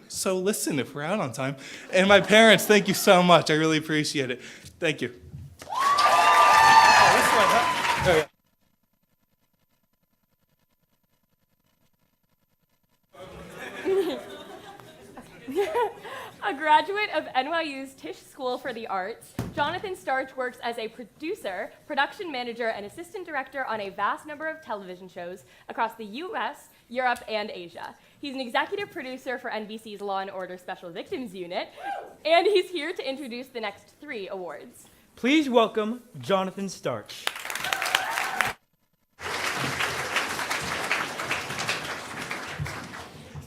So listen if we're out on time. And my parents, thank you so much. I really appreciate it. Thank you. A graduate of NYU's Tisch School for the Arts, Jonathan Starch works as a producer, production manager, and assistant director on a vast number of television shows across the US, Europe, and Asia. He's an executive producer for NBC's Law & Order Special Victims Unit, and he's here to introduce the next 3 awards. Please welcome Jonathan Starch.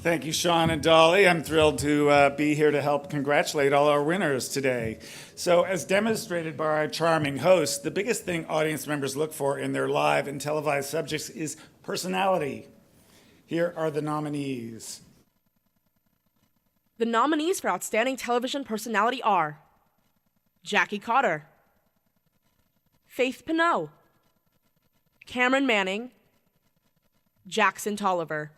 Thank you, Sean and Dolly. I'm thrilled to be here to help congratulate all our winners today. So, as demonstrated by our charming host, the biggest thing audience members look for in their live and televised subjects is personality. Here are the nominees. The nominees for Outstanding Television Personality are Jackie Cotter, Faith Pinot, Cameron Manning, Jackson Tolliver.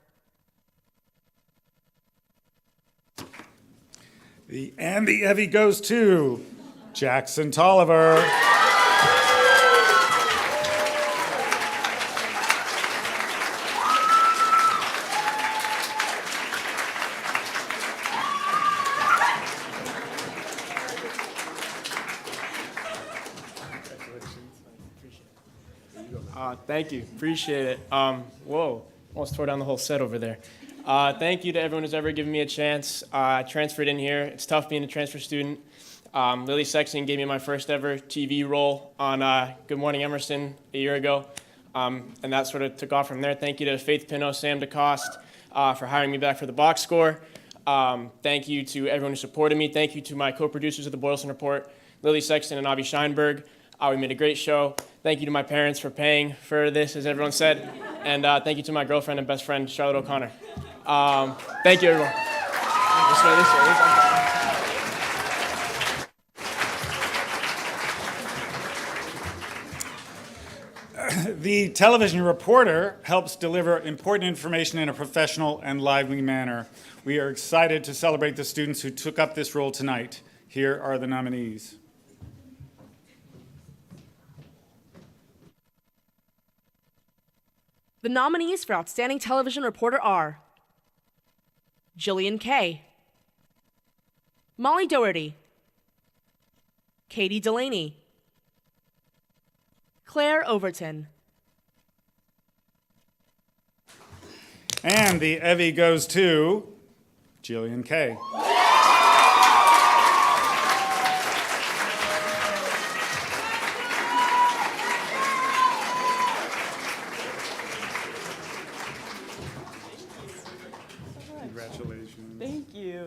The EVVY goes to Jackson Tolliver. Thank you. Appreciate it. Whoa, almost tore down the whole set over there. Thank you to everyone who's ever given me a chance. I transferred in here. It's tough being a transfer student. Lily Sexton gave me my first ever TV role on Good Morning Emerson a year ago, and that sort of took off from there. Thank you to Faith Pinot, Sam DeCoste for hiring me back for the box score. Thank you to everyone who supported me. Thank you to my co-producers of the Boylston Report, Lily Sexton and Avi Scheinberg. We made a great show. Thank you to my parents for paying for this, as everyone said. And thank you to my girlfriend and best friend, Charlotte O'Connor. Thank you, everyone. This way. The television reporter helps deliver important information in a professional and lively manner. We are excited to celebrate the students who took up this role tonight. Here are the nominees. The nominees for Outstanding Television Reporter are Jillian Kay, Molly Doherty, Katie Delaney, Claire Overton. And the EVVY goes to Jillian Kay. Thank you.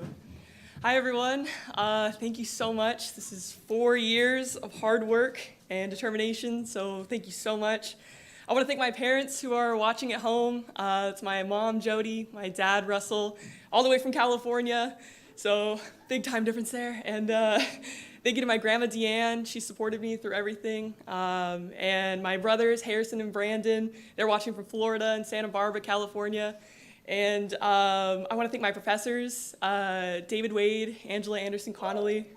Hi, everyone. Thank you so much. This is 4 years of hard work and determination, so thank you so much. I want to thank my parents who are watching at home. It's my mom, Jodie, my dad, Russell, all the way from California, so big time difference there. And thank you to my grandma, Deanne. She supported me through everything. And my brothers, Harrison and Brandon, they're watching from Florida and Santa Barbara, California. And I want to thank my professors, David Wade, Angela Anderson Connolly.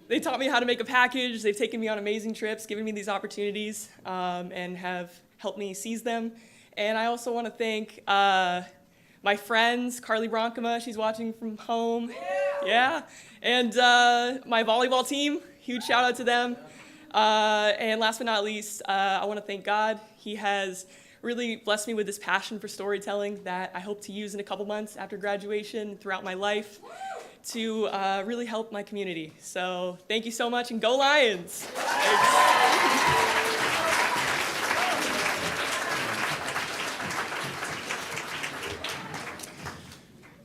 They taught me how to make a package. They've taken me on amazing trips, given me these opportunities, and have helped me seize them. And I also want to thank my friends, Carly Bronkema, she's watching from home. Yeah. And my volleyball team, huge shout out to them. And last but not least, I want to thank God. He has really blessed me with this passion for storytelling that I hope to use in a couple months after graduation throughout my life to really help my community. So thank you so much, and go Lions! Thanks.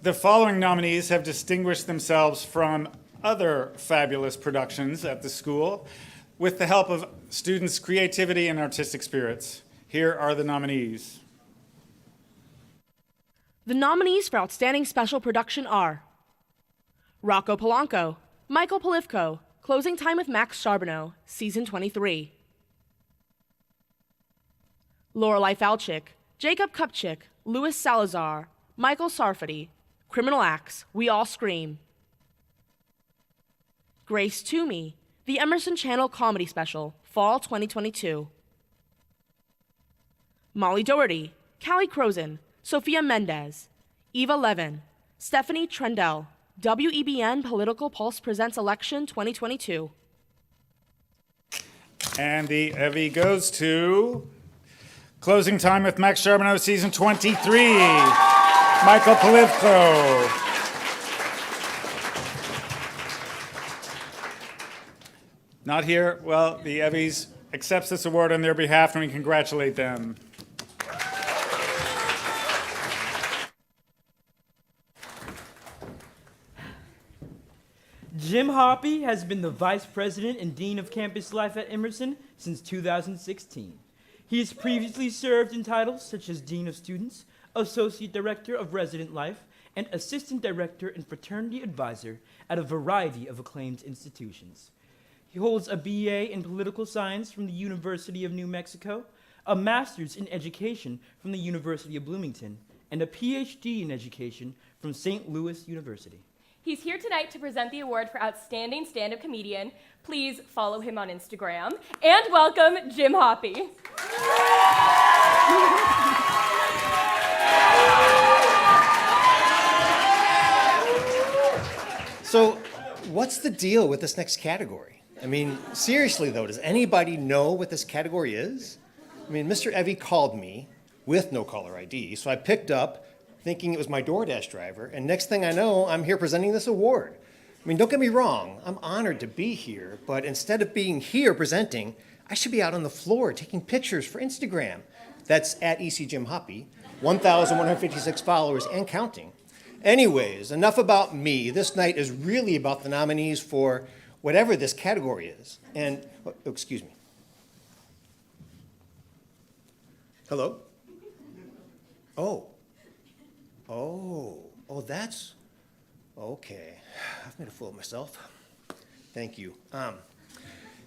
The following nominees have distinguished themselves from other fabulous productions at the school with the help of students' creativity and artistic spirits. Here are the nominees. The nominees for Outstanding Special Production are Rocco Polanco, Michael Polifko, Closing Time with Max Charbonneau, Season 23. Lorelei Falchuk, Jacob Kupchik, Louis Salazar, Michael Sarfati, Criminal Acts, We All Scream. Grace Toomey, The Emerson Channel Comedy Special, Fall 2022. Molly Doherty, Callie Crozen, Sophia Mendez, Eva Levin, Stephanie Trendell, WEBN Political Pulse Presents Election 2022. And the EVVY goes to Closing Time with Max Charbonneau, Season 23, Michael Polifko. Not here. Well, the EVVYs accepts this award on their behalf, and we congratulate them. Jim Hoppy has been the Vice President and Dean of Campus Life at Emerson since 2016. He has previously served in titles such as Dean of Students, Associate Director of Resident Life, and Assistant Director and Fraternity Advisor at a variety of acclaimed institutions. He holds a BA in Political Science from the University of New Mexico, a Master's in Education from the University of Bloomington, and a PhD in Education from St. Louis University. He's here tonight to present the award for Outstanding Stand-Up Comedian. Please follow him on Instagram. And welcome Jim Hoppy. So, what's the deal with this next category? I mean, seriously though, does anybody know what this category is? I mean, Mr. EVVY called me with no caller ID, so I picked up thinking it was my DoorDash driver, and next thing I know, I'm here presenting this award. I mean, don't get me wrong, I'm honored to be here, but instead of being here presenting, I should be out on the floor taking pictures for Instagram. That's at EC Jim Hoppy, 1,156 followers and counting. Anyways, enough about me. This night is really about the nominees for whatever this category is. And, oh, excuse me. Hello? Oh, that's, okay. I've made a fool of myself. Thank you.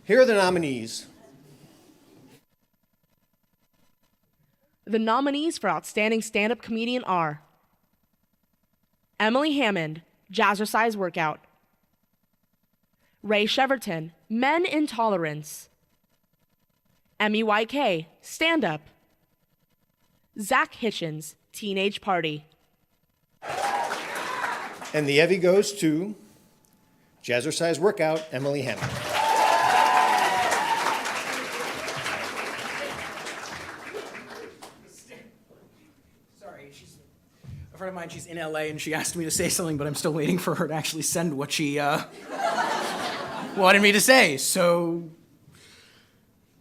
Here are the nominees. The nominees for Outstanding Stand-Up Comedian are Emily Hammond, Jazzercise Workout. Ray Cheverton, Men Intolerance. MEYK, Stand Up. Zach Hitchens, Teenage Party. And the EVVY goes to Jazzercise Workout, Emily Hammond. Sorry, a friend of mine, she's in LA, and she asked me to say something, but I'm still waiting for her to actually send what she wanted me to say. So,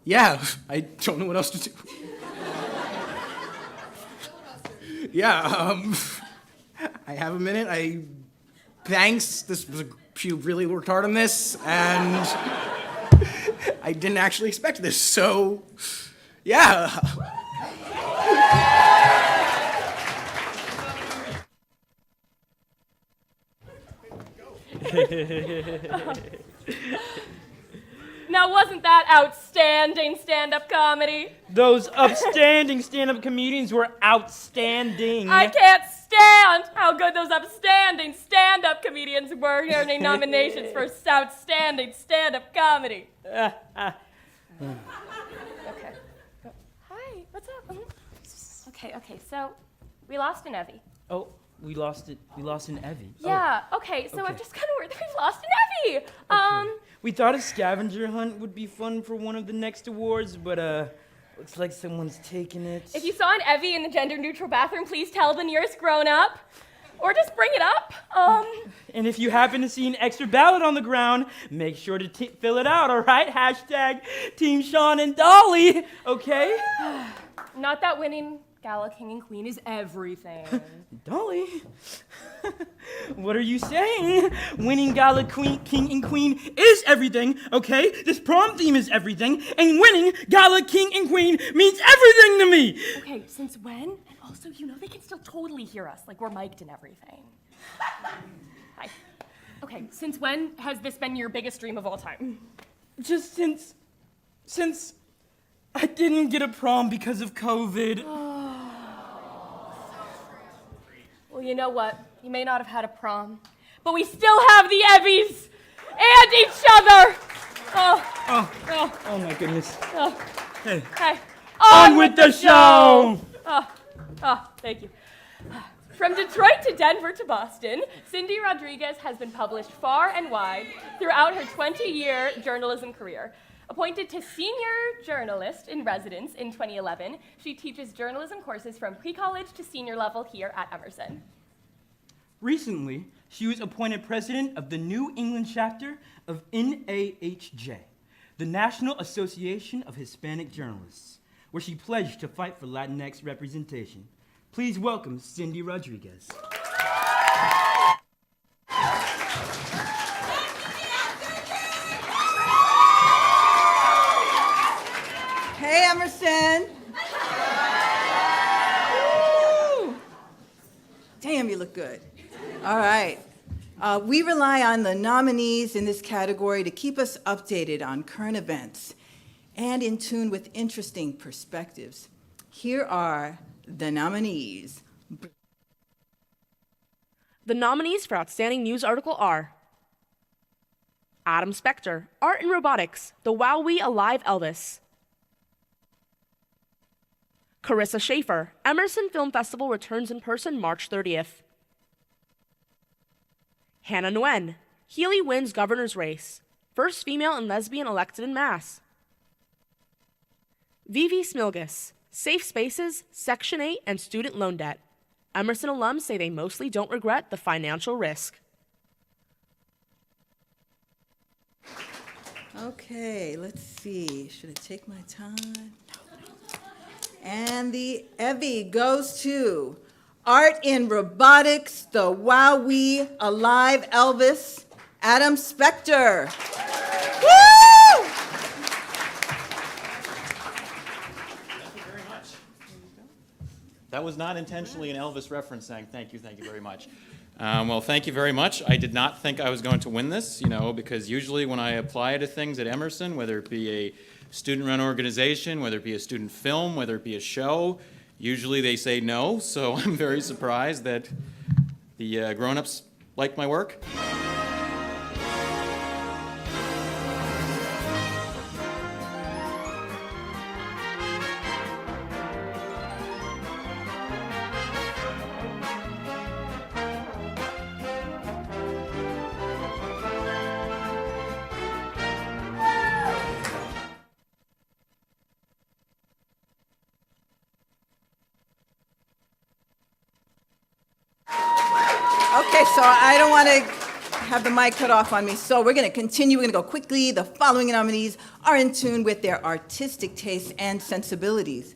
yeah, I don't know what else to do. Yeah, I have a minute. Thanks. She really worked hard on this, and I didn't actually expect this, so, yeah. Now, wasn't that outstanding stand-up comedy? Those upstanding stand-up comedians were outstanding. I can't stand how good those upstanding stand-up comedians were earning nominations for outstanding stand-up comedy. Okay. Hi, what's up? Okay, so we lost an EVVY. Oh, we lost it. We lost an EVVY. Yeah, okay, so I'm just kind of worried that we've lost an EVVY. Okay. We thought a scavenger hunt would be fun for one of the next awards, but looks like someone's taking it. If you saw an EVVY in the gender-neutral bathroom, please tell the nearest grown-up, or just bring it up. And if you happen to see an extra ballot on the ground, make sure to fill it out, all right? Hashtag Team Sean and Dolly, okay? Not that winning Gala King and Queen is everything. Dolly, what are you saying? Winning Gala King and Queen is everything, okay? This prom theme is everything, and winning Gala King and Queen means everything to me. Okay, since when? And also, you know they can still totally hear us, like we're mic'd and everything. Hi. Okay, since when has this been your biggest dream of all time? Just since I didn't get a prom because of COVID. Well, you know what? You may not have had a prom, but we still have the EVVYs and each other. Oh my goodness. Hey. Hey. On with the show! Thank you. From Detroit to Denver to Boston, Cindy Rodriguez has been published far and wide throughout her 20-year journalism career. Appointed to senior journalist in residence in 2011, she teaches journalism courses from pre-college to senior level here at Emerson. Recently, she was appointed president of the New England chapter of NAHJ, the National Association of Hispanic Journalists, where she pledged to fight for Latinx representation. Please welcome Cindy Rodriguez. Hey, Emerson. Woo! Damn, you look good. All right. We rely on the nominees in this category to keep us updated on current events and in tune with interesting perspectives. Here are the nominees. The nominees for Outstanding News Article are Adam Spector, Art and Robotics, The Wow We Alive Elvis. Carissa Schaefer, Emerson Film Festival returns in person March 30th. Hannah Nguyen, Healy wins governor's race, first female and lesbian elected in Mass. Vivi Smilgus, Safe Spaces, Section 8, and student loan debt. Emerson alums say they mostly don't regret the financial risk. Okay, let's see. Should I take my time? And the EVVY goes to Art in Robotics, The Wow We Alive Elvis, Adam Spector. Woo! That was not intentionally an Elvis reference saying thank you very much. Well, thank you very much. I did not think I was going to win this, because usually when I apply to things at Emerson, whether it be a student-run organization, whether it be a student film, whether it be a show, usually they say no, so I'm very surprised that the grown-ups like my work. Okay, so I don't want to have the mic cut off on me, so we're going to continue. We're going to go quickly. The following nominees are in tune with their artistic tastes and sensibilities,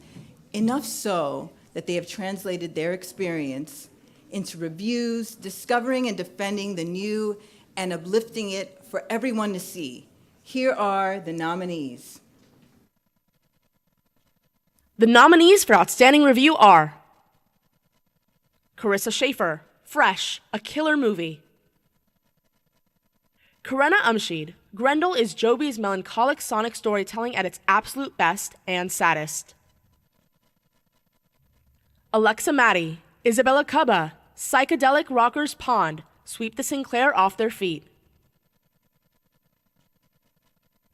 enough so that they have translated their experience into reviews, discovering and defending the new and uplifting it for everyone to see. Here are the nominees. The nominees for Outstanding Review are Carissa Schaefer, Fresh, a killer movie. Karenna Umschied, Grendel is Joby's melancholic sonic storytelling at its absolute best and saddest. Alexa Maddie, Isabella Cuba, Psychedelic Rockers Pond, sweep the Sinclair off their feet.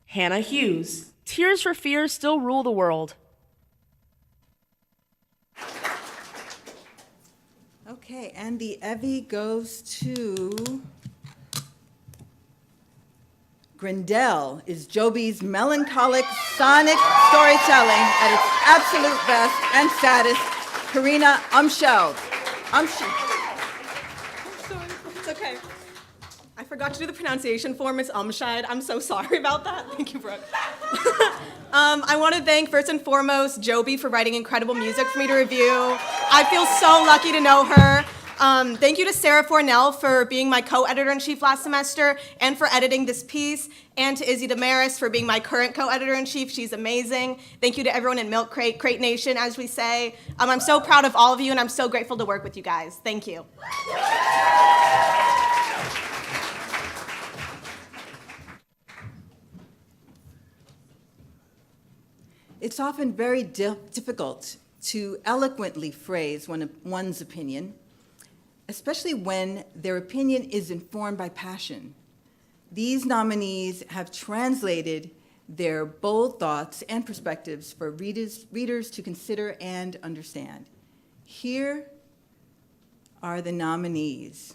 Hannah Hughes, Tears for Fears still rule the world. Okay, and the EVVY goes to Grendel is Joby's melancholic sonic storytelling at its absolute best and saddest. Karina Umschied. It's okay. I forgot to do the pronunciation for Miss Umshide. I'm so sorry about that. Thank you, Brooke. I want to thank first and foremost Joby for writing incredible music for me to review. I feel so lucky to know her. Thank you to Sarah Fornell for being my co-editor-in-chief last semester and for editing this piece, and to Izzy Damaris for being my current co-editor-in-chief. She's amazing. Thank you to everyone in Milk Crate, Crate Nation, as we say. I'm so proud of all of you, and I'm so grateful to work with you guys. Thank you. It's often very difficult to eloquently phrase one's opinion, especially when their opinion is informed by passion. These nominees have translated their bold thoughts and perspectives for readers to consider and understand. Here are the nominees.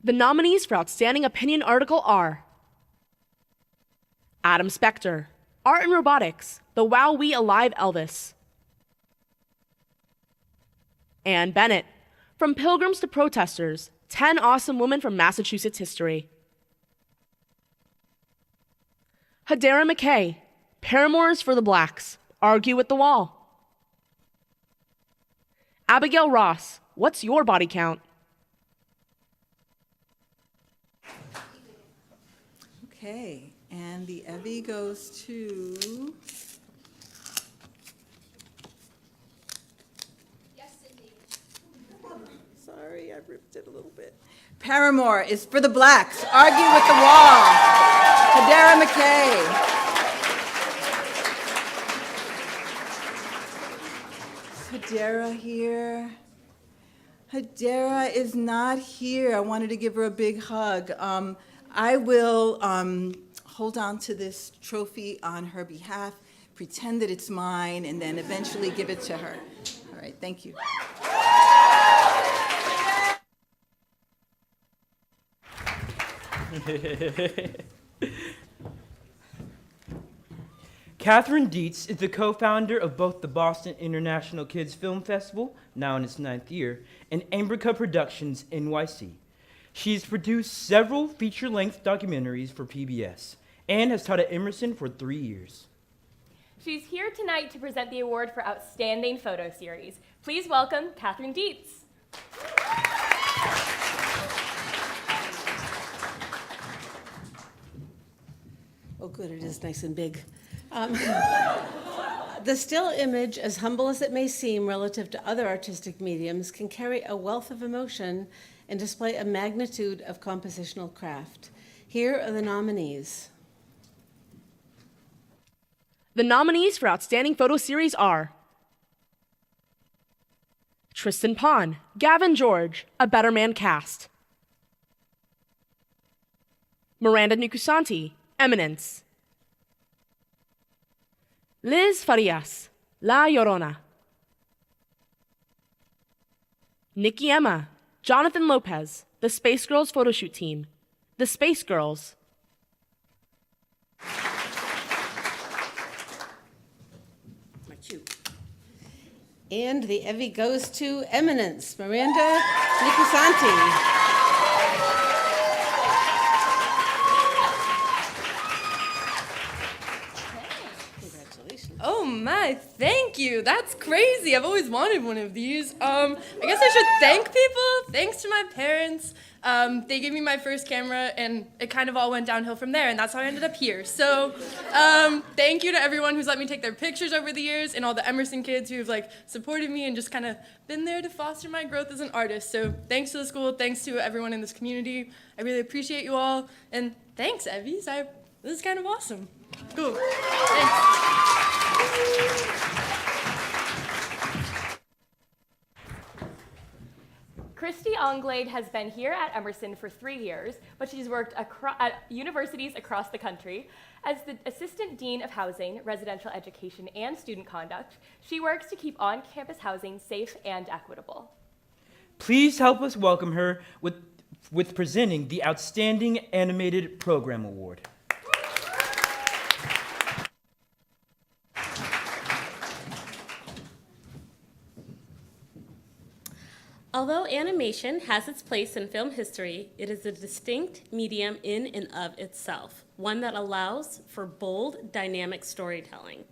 The nominees for Outstanding Opinion Article are Adam Spector, Art and Robotics, The Wow We Alive Elvis. Ann Bennett, From Pilgrims to Protesters, 10 Awesome Women from Massachusetts History. Hadera McKay, Paramours for the Blacks, Argue with the Wall. Abigail Ross, What's Your Body Count? Okay, and the EVVY goes to... Sorry, I ripped it a little bit. Paramore is for the Blacks. Argue with the Wall. Hadera McKay. Hadera here. Hadera is not here. I wanted to give her a big hug. I will hold on to this trophy on her behalf, pretend that it's mine, and then eventually give it to her. All right, thank you. Catherine Dietz is the co-founder of both the Boston International Kids Film Festival, now in its 9th year, and Ambrica Productions NYC. She's produced several feature-length documentaries for PBS and has taught at Emerson for 3 years. She's here tonight to present the award for Outstanding Photo Series. Please welcome Catherine Dietz. Oh, good, it is nice and big. The still image, as humble as it may seem relative to other artistic mediums, can carry a wealth of emotion and display a magnitude of compositional craft. Here are the nominees. The nominees for Outstanding Photo Series are Tristan Pon, Gavin George, A Better Man Cast. Miranda Nukusanti, Eminence. Liz Farias, La Llorona. Nikki Emma, Jonathan Lopez, The Space Girls Photoshoot Team. The Space Girls. My cue. And the EVVY goes to Eminence, Miranda Nicusanti. Oh my, thank you. That's crazy. I've always wanted one of these. I guess I should thank people. Thanks to my parents. They gave me my first camera and it kind of all went downhill from there, and that's how I ended up here. So thank you to everyone who's let me take their pictures over the years and all the Emerson kids who've supported me and just kind of been there to foster my growth as an artist. So thanks to the school, thanks to everyone in this community. I really appreciate you all, and thanks, EVVYs. This is kind of awesome. Cool. Thanks. Christy Anglade has been here at Emerson for 3 years, but she's worked at universities across the country. As the Assistant Dean of Housing, Residential Education, and Student Conduct, she works to keep on-campus housing safe and equitable. Please help us welcome her with presenting the Outstanding Animated Program Award. Although animation has its place in film history, it is a distinct medium in and of itself, one that allows for bold, dynamic storytelling.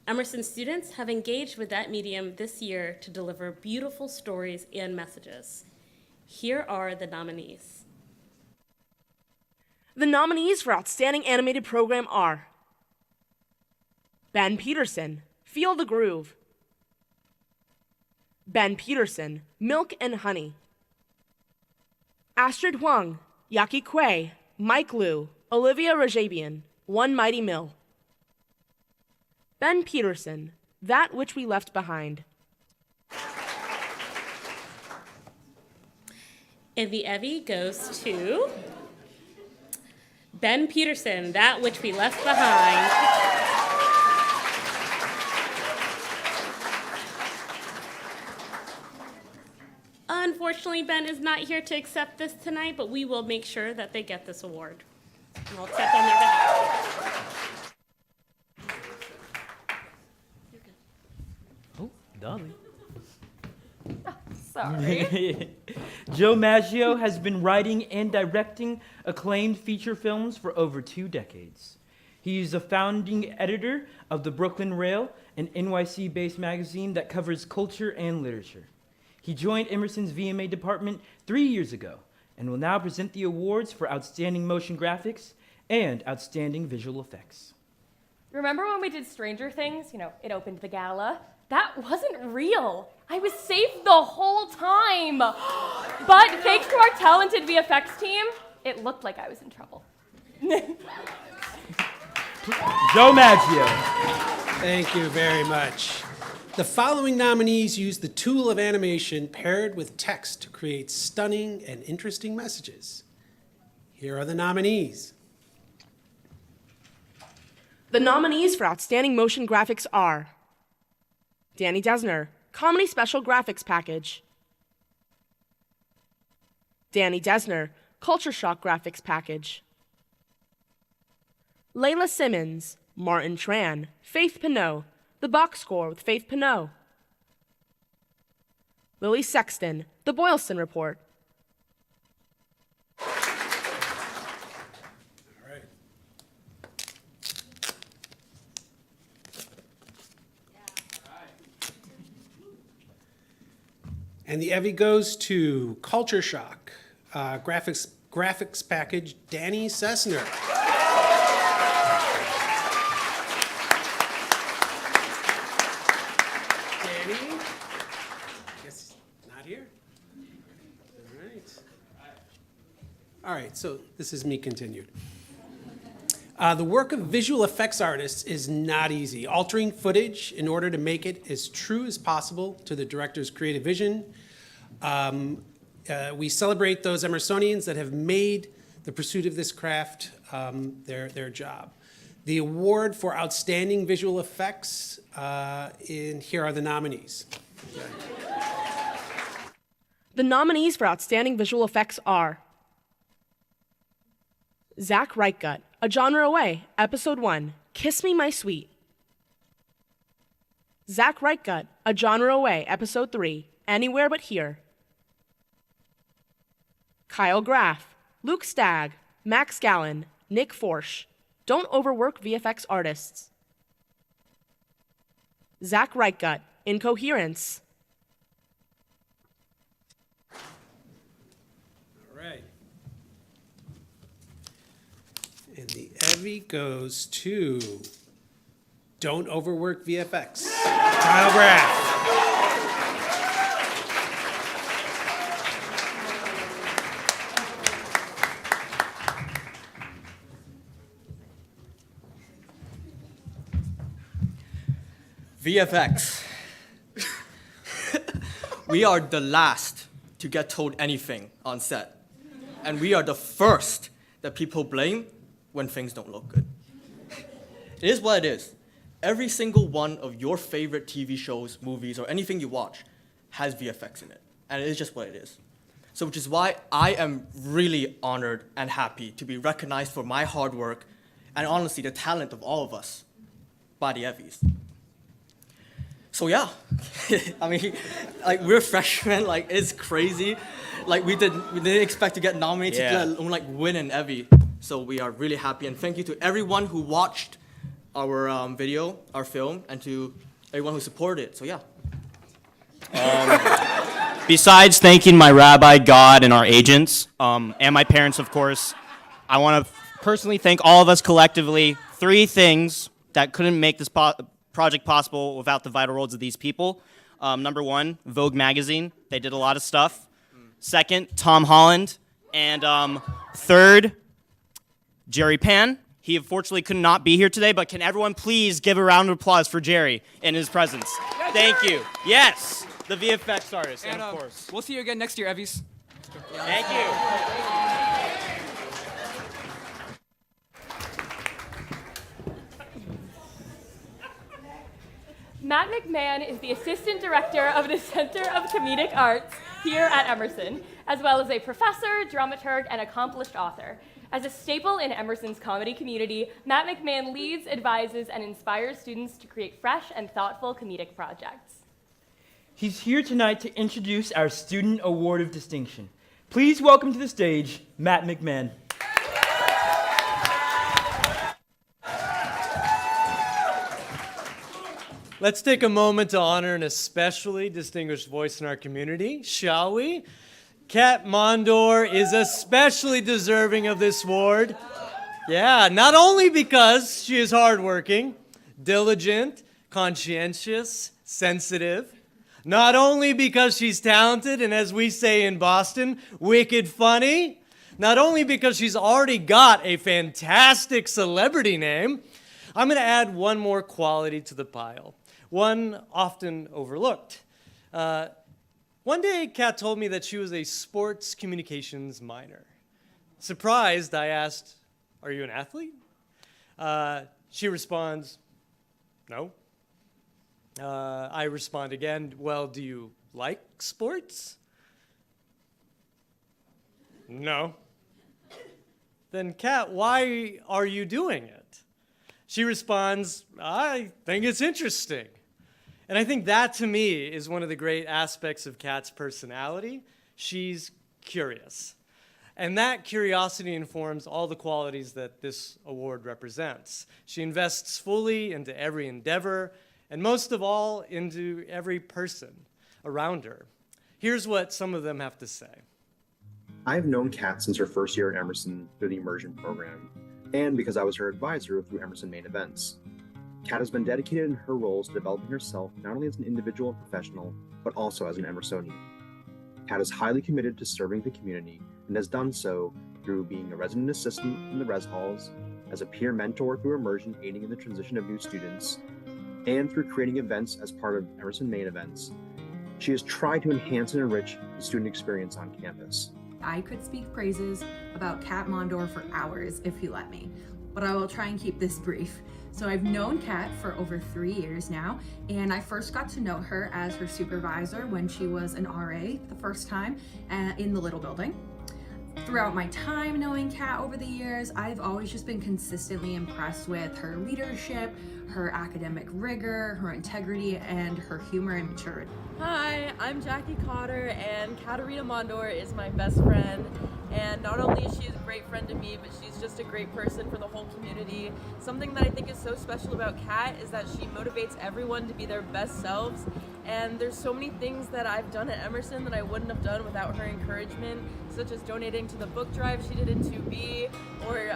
Emerson students have engaged with that medium this year to deliver beautiful stories and messages. Here are the nominees. The nominees for Outstanding Animated Program are Ben Peterson, Feel the Groove. Ben Peterson, Milk and Honey. Astrid Huang, Yaki Kue, Mike Liu, Olivia Rajabian, One Mighty Mill. Ben Peterson, That Which We Left Behind. And the EVVY goes to Ben Peterson, That Which We Left Behind. Unfortunately, Ben is not here to accept this tonight, but we will make sure that they get this award. And we'll accept on their behalf. Oh, Dolly. Sorry. Joe Maggio has been writing and directing acclaimed feature films for over 2 decades. He is a founding editor of the Brooklyn Rail, an NYC-based magazine that covers culture and literature. He joined Emerson's VMA department 3 years ago and will now present the awards for Outstanding Motion Graphics and Outstanding Visual Effects. Remember when we did Stranger Things? You know, it opened the gala. That wasn't real. I was safe the whole time. But thanks to our talented VFX team, it looked like I was in trouble. Joe Maggio. Thank you very much. The following nominees use the tool of animation paired with text to create stunning and interesting messages. Here are the nominees. The nominees for Outstanding Motion Graphics are Danny Desner, Comedy Special Graphics Package. Danny Desner, Culture Shock Graphics Package. Layla Simmons, Martin Tran, Faith Pinot, The Box Score with Faith Pinot. Lily Sexton, The Boylston Report. All right. And the EVVY goes to Culture Shock, graphics package, Danny Sessner. Danny, guess not here. All right. All right, so this is me continued. The work of visual effects artists is not easy. Altering footage in order to make it as true as possible to the director's creative vision. We celebrate those Emersonians that have made the pursuit of this craft their job. The award for outstanding visual effects, and here are the nominees. The nominees for Outstanding Visual Effects are Zach Reitgut, A Genre Away, Episode 1, Kiss Me My Sweet. Zach Reitgut, A Genre Away, Episode 3, Anywhere But Here. Kyle Graff, Luke Stagg, Max Gallen, Nick Forsch, Don't Overwork VFX Artists. Zach Reitgut, Incoherence. All right. And the EVVY goes to Don't Overwork VFX. Kyle Graff. VFX. We are the last to get told anything on set. And we are the first that people blame when things don't look good. It is what it is. Every single one of your favorite TV shows, movies, or anything you watch has VFX in it. And it is just what it is. So which is why I am really honored and happy to be recognized for my hard work and honestly the talent of all of us by the EVVYs. So yeah, I mean, like we're freshmen, like it's crazy. Like we didn't expect to get nominated, Yeah. let alone like win an EVVY. So we are really happy, and thank you to everyone who watched our video, our film, and to everyone who supported it. So yeah. Besides thanking my rabbi, God, and our agents, and my parents, of course, I want to personally thank all of us collectively. 3 things that couldn't make this project possible without the vital roles of these people. Number 1, Vogue magazine. They did a lot of stuff. 2nd, Tom Holland. And 3rd, Jerry Pan. He unfortunately could not be here today, but can everyone please give a round of applause for Jerry in his presence? Thank you. Yes, the VFX artist, and of course. We'll see you again next year, EVVYs. Thank you. Matt McMahon is the Assistant Director of the Center of Comedic Arts here at Emerson, as well as a professor, dramaturg, and accomplished author. As a staple in Emerson's comedy community, Matt McMahon leads, advises, and inspires students to create fresh and thoughtful comedic projects. He's here tonight to introduce our Student Award of Distinction. Please welcome to the stage, Matt McMahon. Let's take a moment to honor an especially distinguished voice in our community, shall we? Kat Mondor is especially deserving of this award. Yeah, not only because she is hardworking, diligent, conscientious, sensitive, not only because she's talented and, as we say in Boston, wicked funny, not only because she's already got a fantastic celebrity name, I'm going to add one more quality to the pile, one often overlooked. One day, Kat told me that she was a sports communications minor. Surprised, I asked, "Are you an athlete?" She responds, "No." I respond again, "Well, do you like sports?" "No." "Then, Kat, why are you doing it?" She responds, "I think it's interesting." And I think that, to me, is one of the great aspects of Kat's personality. She's curious. And that curiosity informs all the qualities that this award represents. She invests fully into every endeavor, and most of all, into every person around her. Here's what some of them have to say. I've known Kat since her first year at Emerson through the immersion program, and because I was her advisor through Emerson main events. Kat has been dedicated in her roles to developing herself not only as an individual and professional, but also as an Emersonian. Kat is highly committed to serving the community and has done so through being a resident assistant in the res halls, as a peer mentor through immersion aiding in the transition of new students, and through creating events as part of Emerson main events. She has tried to enhance and enrich the student experience on campus. I could speak praises about Kat Mondor for hours if you let me, but I will try and keep this brief. So I've known Kat for over 3 years now, and I first got to know her as her supervisor when she was an RA the first time in the Little Building. Throughout my time knowing Kat over the years, I've always just been consistently impressed with her leadership, her academic rigor, her integrity, and her humor and maturity. Hi, I'm Jackie Cotter, and Katarina Mondor is my best friend. And not only is she a great friend to me, but she's just a great person for the whole community. Something that I think is so special about Kat is that she motivates everyone to be their best selves. And there's so many things that I've done at Emerson that I wouldn't have done without her encouragement, such as donating to the book drive she did in 2B, or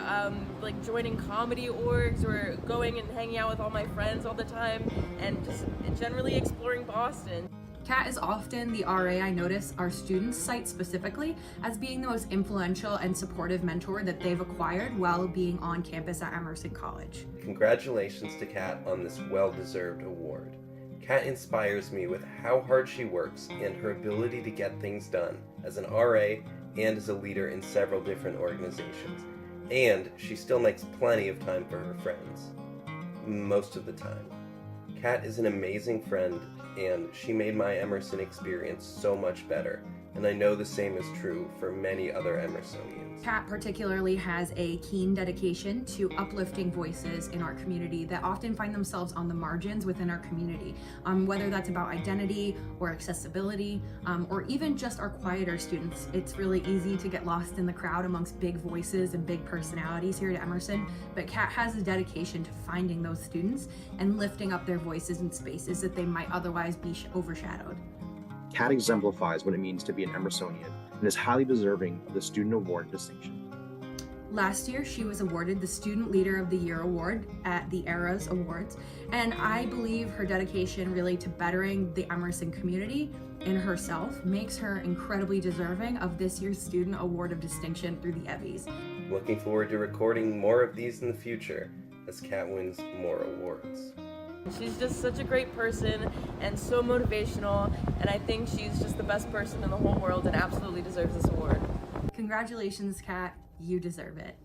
like joining comedy orgs, or going and hanging out with all my friends all the time, and just generally exploring Boston. Kat is often the RA I notice our students cite specifically as being the most influential and supportive mentor that they've acquired while being on campus at Emerson College. Congratulations to Kat on this well-deserved award. Kat inspires me with how hard she works and her ability to get things done as an RA and as a leader in several different organizations. And she still makes plenty of time for her friends. Most of the time. Kat is an amazing friend, and she made my Emerson experience so much better and I know the same is true for many other Emersonians. Kat particularly has a keen dedication to uplifting voices in our community that often find themselves on the margins within our community, whether that's about identity or accessibility, or even just our quieter students. It's really easy to get lost in the crowd amongst big voices and big personalities here at Emerson, but Kat has a dedication to finding those students and lifting up their voices in spaces that they might otherwise be overshadowed. Kat exemplifies what it means to be an Emersonian and is highly deserving of the Student Award distinction. Last year, she was awarded the Student Leader of the Year award at the ERAS Awards, and I believe her dedication really to bettering the Emerson community and herself makes her incredibly deserving of this year's Student Award of Distinction through the EVVYs. Looking forward to recording more of these in the future as Kat wins more awards. She's just such a great person and so motivational, and I think she's just the best person in the whole world and absolutely deserves this award. Congratulations, Kat. You deserve it.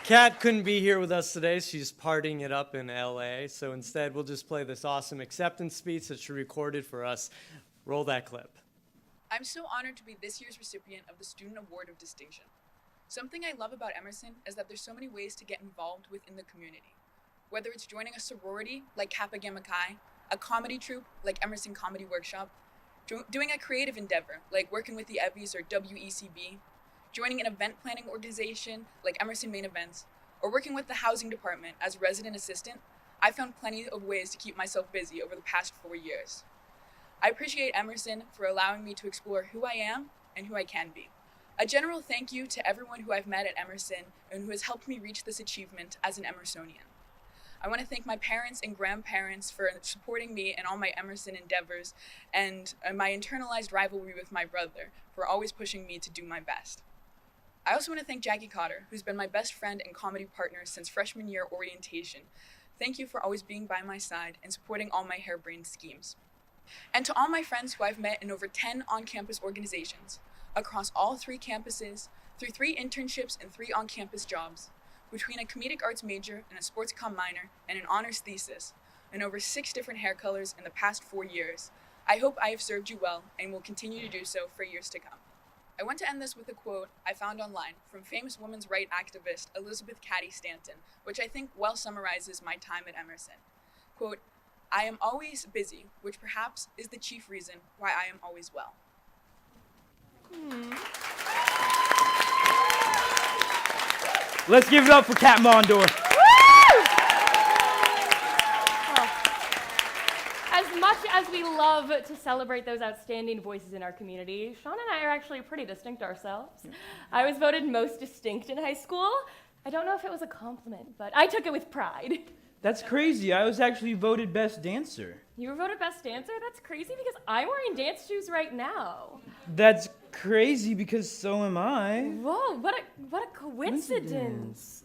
Kat couldn't be here with us today. She's partying it up in LA. So instead, we'll just play this awesome acceptance speech that she recorded for us. Roll that clip. I'm so honored to be this year's recipient of the Student Award of Distinction. Something I love about Emerson is that there's so many ways to get involved within the community. Whether it's joining a sorority like Kappa Gamma Chi, a comedy troupe like Emerson Comedy Workshop, doing a creative endeavor like working with the EVVYs or WECB, joining an event planning organization like Emerson Main Events, or working with the housing department as a resident assistant, I found plenty of ways to keep myself busy over the past 4 years. I appreciate Emerson for allowing me to explore who I am and who I can be. A general thank you to everyone who I've met at Emerson and who has helped me reach this achievement as an Emersonian. I want to thank my parents and grandparents for supporting me in all my Emerson endeavors and my internalized rivalry with my brother for always pushing me to do my best. I also want to thank Jackie Cotter, who's been my best friend and comedy partner since freshman year orientation. Thank you for always being by my side and supporting all my harebrained schemes. And to all my friends who I've met in over 10 on-campus organizations, across all 3 campuses, through 3 internships and 3 on-campus jobs, between a comedic arts major and a sports comm minor and an honors thesis, and over 6 different hair colors in the past 4 years, I hope I have served you well and will continue to do so for years to come. I want to end this with a quote I found online from famous women's rights activist Elizabeth Cady Stanton, which I think well summarizes my time at Emerson. Quote, "I am always busy, which perhaps is the chief reason why I am always well." Let's give it up for Kat Mondor. As much as we love to celebrate those outstanding voices in our community, Sean and I are actually pretty distinct ourselves. I was voted most distinct in high school. I don't know if it was a compliment, but I took it with pride. That's crazy. I was actually voted best dancer. You were voted best dancer? That's crazy because I'm wearing dance shoes right now. That's crazy because so am I. Whoa, what a coincidence.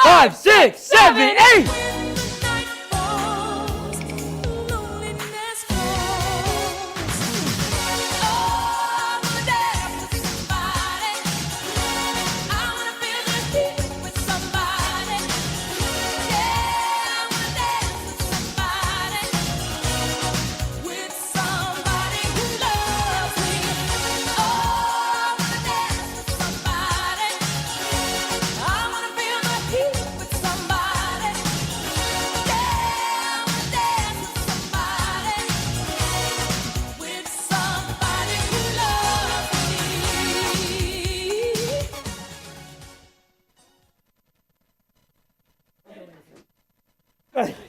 5, 6, 7, 8!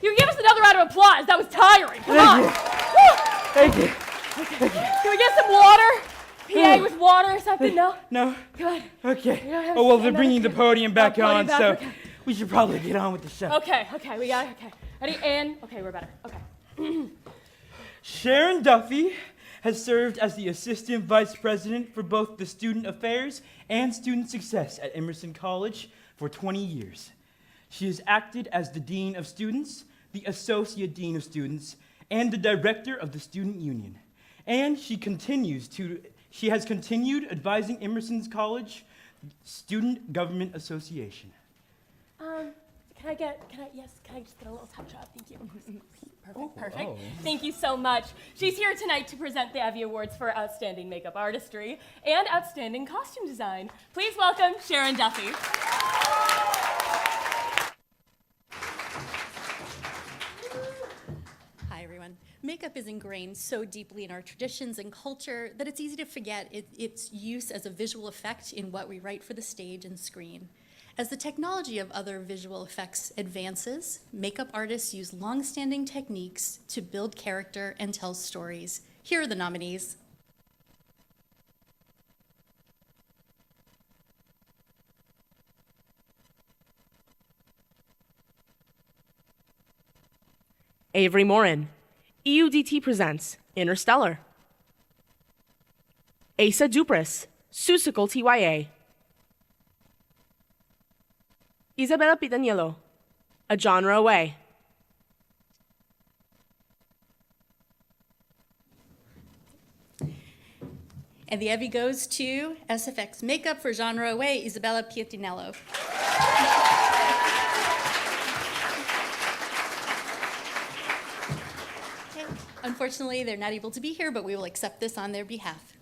You give us another round of applause. That was tiring. Come on. Thank you. Can we get some water? PA with water or something? No? No. Good. Okay. Yeah, Oh, well, they're another bringing the podium back podium on, back, so okay. we should probably get on with the show. Okay, we got it. Okay. Ready? And, okay, we're better. Okay. Sharon Duffy has served as the Assistant Vice President for both the Student Affairs and Student Success at Emerson College for 20 years. She has acted as the Dean of Students, the Associate Dean of Students, and the Director of the Student Union. And she has continued advising Emerson's College Student Government Association. Can Can I just get a little touch up? Thank you. Perfect. Thank you so much. She's here tonight to present the EVVY Awards for Outstanding Makeup Artistry and Outstanding Costume Design. Please welcome Sharon Duffy. Hi, everyone. Makeup is ingrained so deeply in our traditions and culture that it's easy to forget its use as a visual effect in what we write for the stage and screen. As the technology of other visual effects advances, makeup artists use long-standing techniques to build character and tell stories. Here are the nominees. Avery Morin. EUDT presents Interstellar. Asa Dupris, Susical TYA. Isabella Pitaniello, A Genre Away. And the EVVY goes to SFX Makeup for Genre Away, Isabella Pietinello. Okay. Unfortunately, they're not able to be here, but we will accept this on their behalf.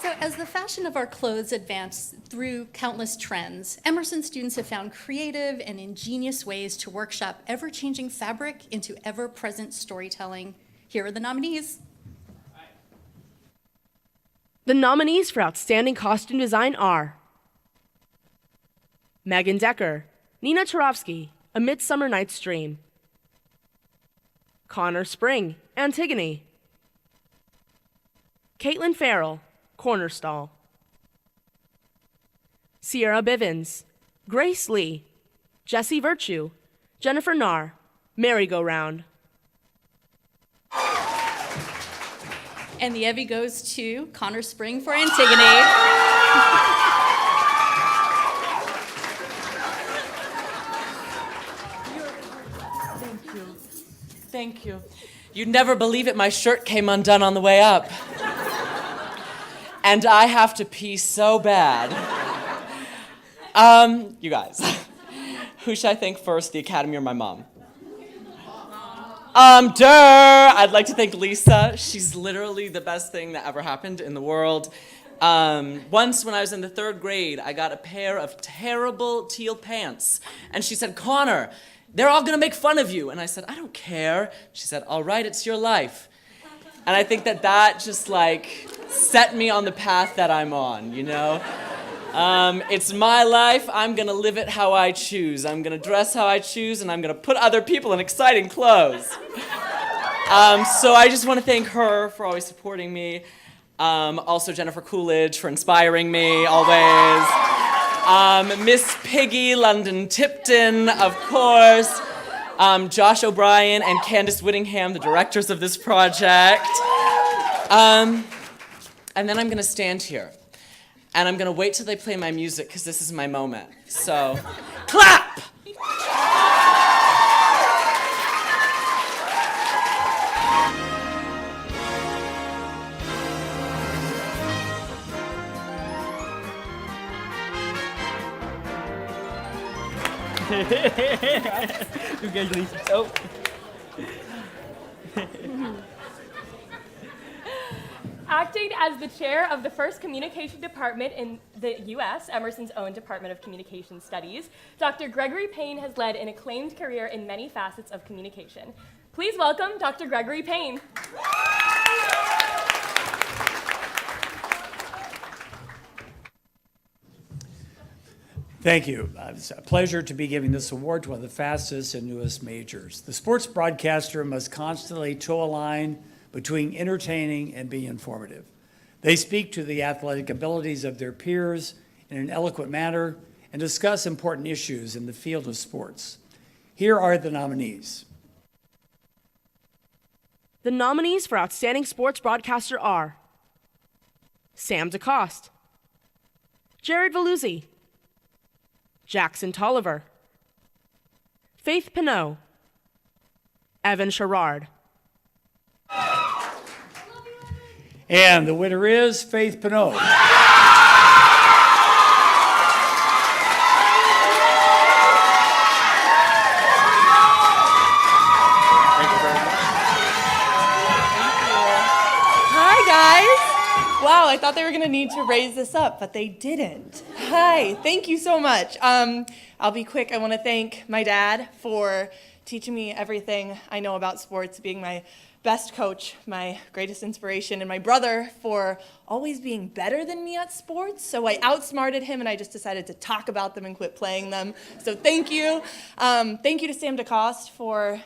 So as the fashion of our clothes advanced through countless trends, Emerson students have found creative and ingenious ways to workshop ever-changing fabric into ever-present storytelling. Here are the nominees. The nominees for Outstanding Costume Design are Megan Decker, Nina Turovsky, A Midsummer Night's Dream. Connor Spring, Antigone. Caitlin Farrell, Corner Stall. Sierra Bivens, Grace Lee, Jessie Virtue, Jennifer Narr, Merry-Go-Round. And the EVVY goes to Connor Spring for Antigone. Thank you. You'd never believe it, my shirt came undone on the way up. And I have to pee so bad. You guys, who should I thank first, the Academy or my mom? I'd like to thank Lisa. She's literally the best thing that ever happened in the world. Once when I was in the 3rd grade, I got a pair of terrible teal pants. And she said, Connor, they're all gonna make fun of you. And I said, I don't care. She said, all right, it's your life. And I think that just like set me on the path that I'm on, you know? It's my life, I'm gonna live it how I choose. I'm gonna dress how I choose, and I'm gonna put other people in exciting clothes. So I just wanna thank her for always supporting me. Also Jennifer Coolidge for inspiring me always. Miss Piggy London Tipton, of course. Josh O'Brien and Candace Whittingham, the directors of this project. And then I'm gonna stand here. And I'm gonna wait till they play my music, because this is my moment. So, clap! Congratulations. Oh. Acting as the chair of the first communication department in the U.S., Emerson's own Department of Communication Studies, Dr. Gregory Payne has led an acclaimed career in many facets of communication. Please welcome Dr. Gregory Payne. Thank you. It's a pleasure to be giving this award to one of the fastest and newest majors. The sports broadcaster must constantly toe a line between entertaining and being informative. They speak to the athletic abilities of their peers in an eloquent manner and discuss important issues in the field of sports. Here are the nominees. The nominees for Outstanding Sports Broadcaster are Sam DeCoste, Jared Veluzzi, Jackson Tolliver, Faith Pinot, Evan Sherrard. And the winner is Faith Pinot. Wow, I thought they were gonna need to raise this up, but they didn't. Hi, thank you so much. I'll be quick. I wanna thank my dad for teaching me everything I know about sports, being my best coach, my greatest inspiration, and my brother for always being better than me at sports. So I outsmarted him and I just decided to talk about them and quit playing them. So thank you. Thank you to Sam DeCoste for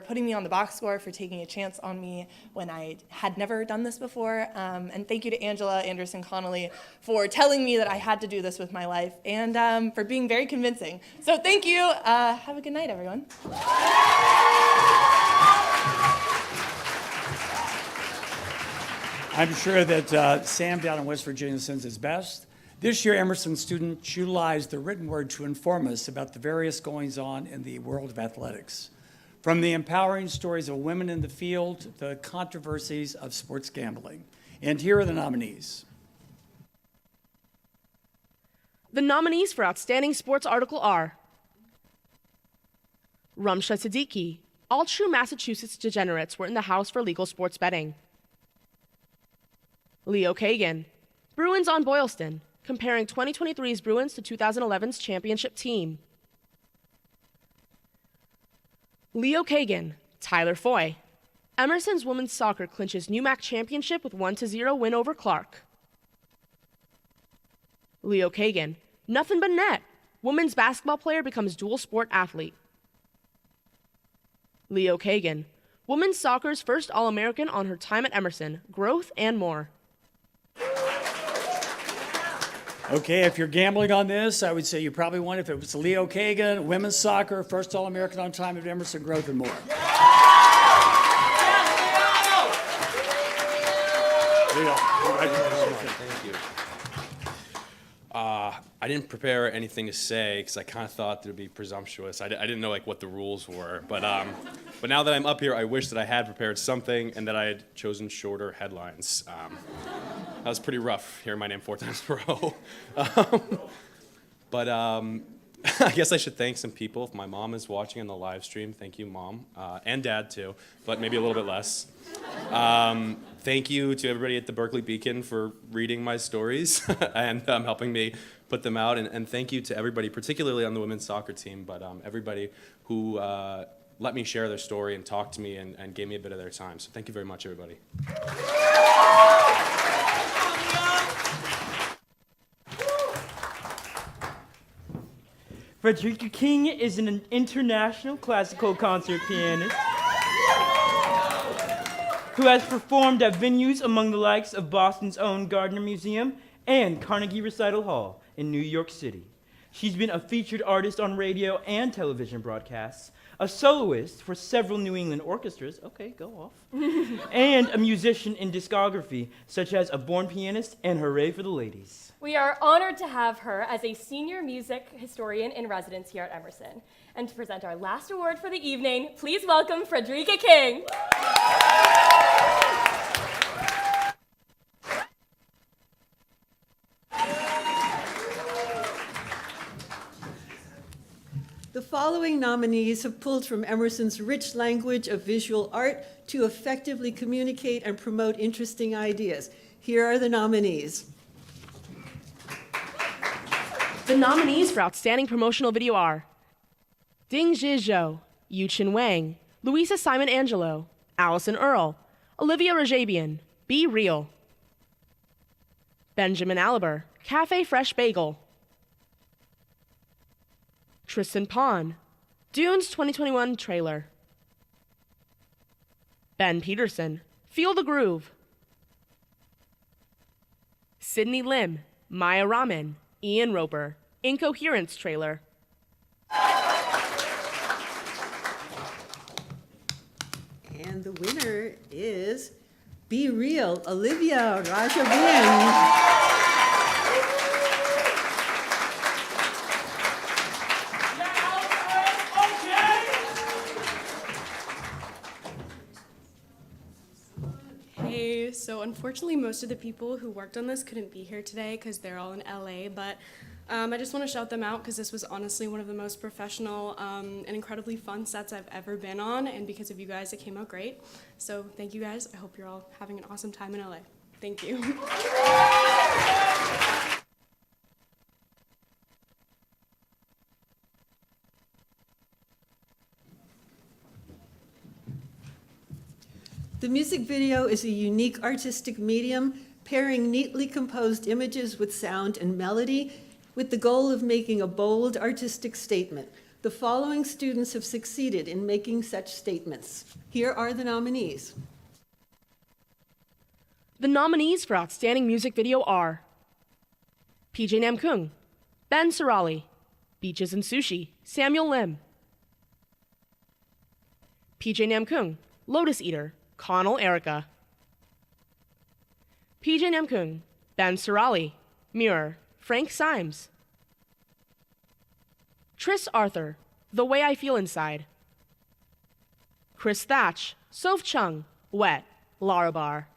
putting me on the box score, for taking a chance on me when I had never done this before. And thank you to Angela Anderson-Connolly for telling me that I had to do this with my life and for being very convincing. So thank you. Have a good night, everyone. I'm sure that Sam down in West Virginia sends his best. This year, Emerson students utilized the written word to inform us about the various goings-on in the world of athletics. From the empowering stories of women in the field to the controversies of sports gambling. And here are the nominees. The nominees for Outstanding Sports Article are Rumsha Siddiqui. All true Massachusetts degenerates were in the house for legal sports betting. Leo Kagan. Bruins on Boylston, comparing 2023's Bruins to 2011's championship team. Leo Kagan. Tyler Foy. Emerson's women's soccer clinches new MAC championship with 1-0 win over Clark. Leo Kagan. Nothing but net. Women's basketball player becomes dual sport athlete. Leo Kagan. Women's soccer's first All-American on her time at Emerson. Growth and more. Okay, if you're gambling on this, I would say you probably won if it was Leo Kagan, women's soccer, first All-American on time at Emerson, growth and more. Leo, thank you. I didn't prepare anything to say because I kind of thought that it would be presumptuous. I didn't know like what the rules were, but now that I'm up here, I wish that I had prepared something and that I had chosen shorter headlines. That was pretty rough, hearing my name 4 times in a row. But I guess I should thank some people. If my mom is watching on the live stream, thank you, Mom, and Dad too, but maybe a little bit less. Thank you to everybody at the Berkeley Beacon for reading my stories and helping me put them out. And thank you to everybody, particularly on the women's soccer team, but everybody who let me share their story and talk to me and gave me a bit of their time. So thank you very much, everybody. Frederica King is an international classical concert pianist who has performed at venues among the likes of Boston's own Gardner Museum and Carnegie Recital Hall in New York City. She's been a featured artist on radio and television broadcasts, a soloist for several New England orchestras, okay, go off, and a musician in discography such as A Born Pianist and Hooray for the Ladies. We are honored to have her as a senior music historian in residence here at Emerson. And to present our last award for the evening, please welcome Frederica King. The following nominees have pulled from Emerson's rich language of visual art to effectively communicate and promote interesting ideas. Here are the nominees. The nominees for Outstanding Promotional Video are Ding Zhi Zhou, Yu-Chin Wang, Louisa Simon Angelo, Allison Earle, Olivia Rajabian, Be Real, Benjamin Aliber, Cafe Fresh Bagel, Tristan Pond, Dunes 2021 trailer, Ben Peterson, Feel the Groove, Sydney Lim, Maya Raman, Ian Roper, Incoherence trailer. And the winner is Be Real, Olivia Rajabian. So unfortunately, most of the people who worked on this couldn't be here today because they're all in LA, but I just want to shout them out because this was honestly one of the most professional and incredibly fun sets I've ever been on, and because of you guys, it came out great. So thank you guys. I hope you're all having an awesome time in LA. Thank you. The music video is a unique artistic medium, pairing neatly composed images with sound and melody, with the goal of making a bold artistic statement. The following students have succeeded in making such statements. Here are the nominees. The nominees for Outstanding Music Video are PJ Namkung, Ben Sarali, Beaches and Sushi, Samuel Lim. PJ Namkung, Lotus Eater, Connell Erica. PJ Namkung, Ben Sarali, Mirror, Frank Symes. Tris Arthur, The Way I Feel Inside. Chris Thatch, Soph Chung, Wet, Lara Bar.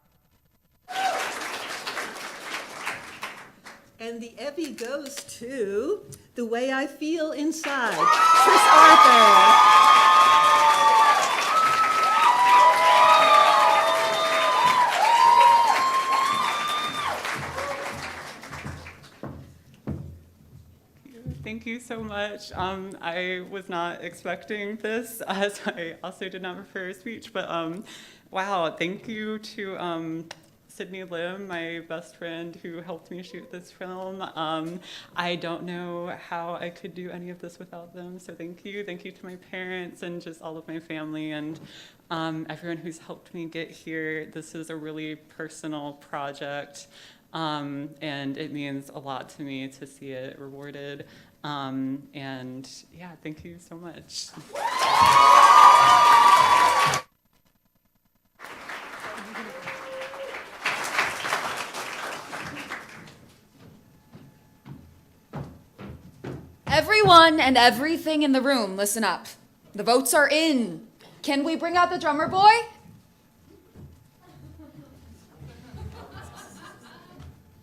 And the EVVY goes to The Way I Feel Inside, Tris Arthur. Thank you so much. I was not expecting this, so I also did not prepare a speech, but wow, thank you to Sydney Lim, my best friend who helped me shoot this film. I don't know how I could do any of this without them, so thank you. Thank you to my parents and just all of my family and everyone who's helped me get here. This is a really personal project, and it means a lot to me to see it rewarded. And yeah, thank you so much. Everyone and everything in the room, listen up. The votes are in. Can we bring out the drummer boy?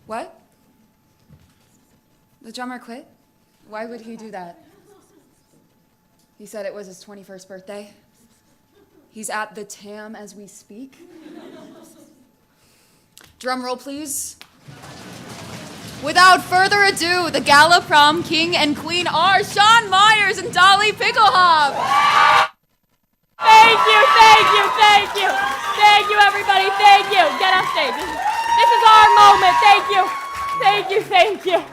What? The drummer quit? Why would he do that? He said it was his 21st birthday. He's at the TAM as we speak. Drum roll, please. Without further ado, the Gala prom king and queen are Sean Myers and Dolly Pickelhaupt. Thank you, thank you, thank you. Thank you, everybody, thank you. Get off stage. This is our moment. Thank you, thank you, thank you.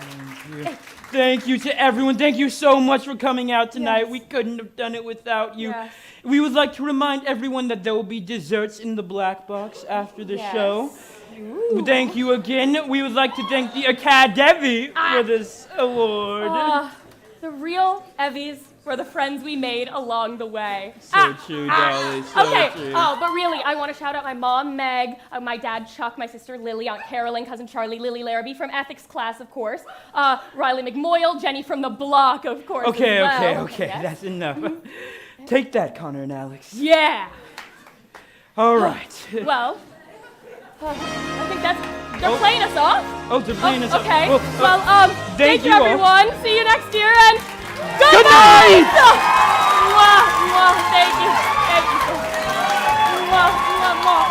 Thank you to everyone. Thank you so much for coming out tonight. Yes. We couldn't have done it without you. Yes. We would like to remind everyone that there will be desserts in the black box after the show. Ooh. Thank you again. We would like to thank the Academy for this award. The real EVVYs were the friends we made along the way. So true, Dolly. So Okay. true. Oh, but really, I want to shout out my mom, Meg, my dad, Chuck, my sister, Lily, Aunt Carolyn, cousin Charlie, Lily Larrabee from ethics class, of course, Riley McMoyle, Jenny from the block, of course. Okay, as well. okay. Yes? That's enough. Take that, Connor and Alex. Yeah. All right. Well, I think they're playing us off. Oh, they're playing us off. Okay. Oh, Well, thank you, all. everyone. See you next year, and good night. Mwah, mwah. Thank you. Thank you. Mwah, mwah, mwah.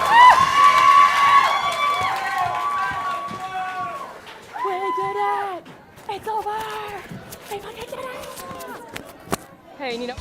We did it. It's over. We fucking did it. Hey, you know.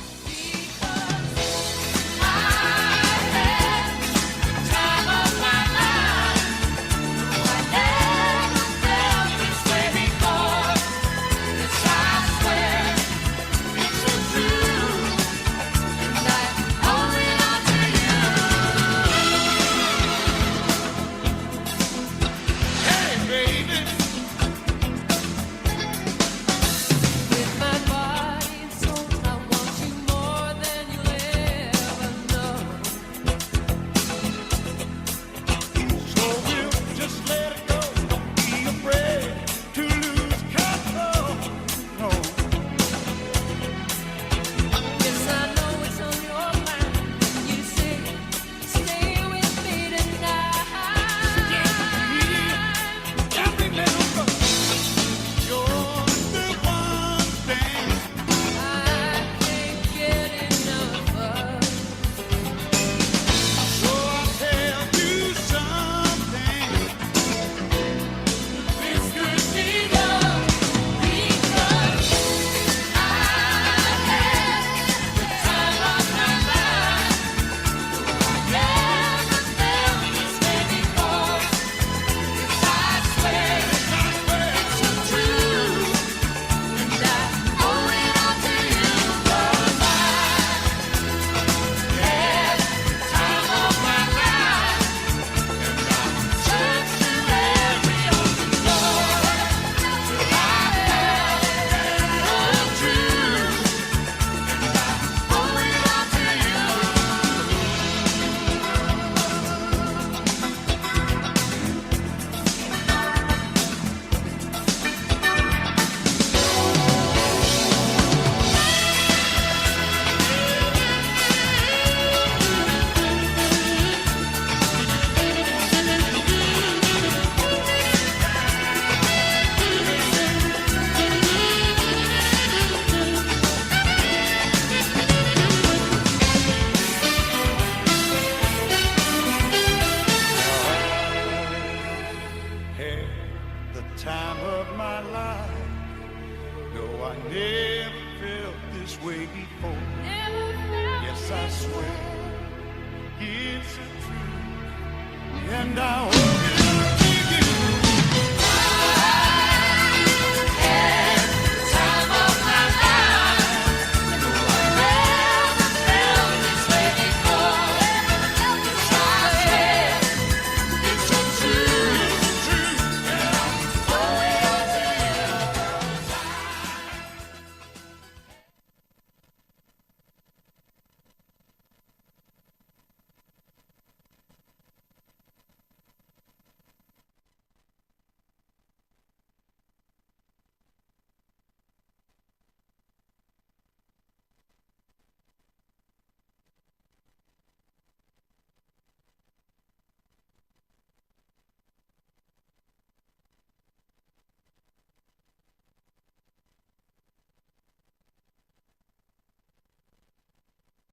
With my body and soul, I want you more. time of my life. No, I never felt this way before. Yes, I swear it's a truth, and I hope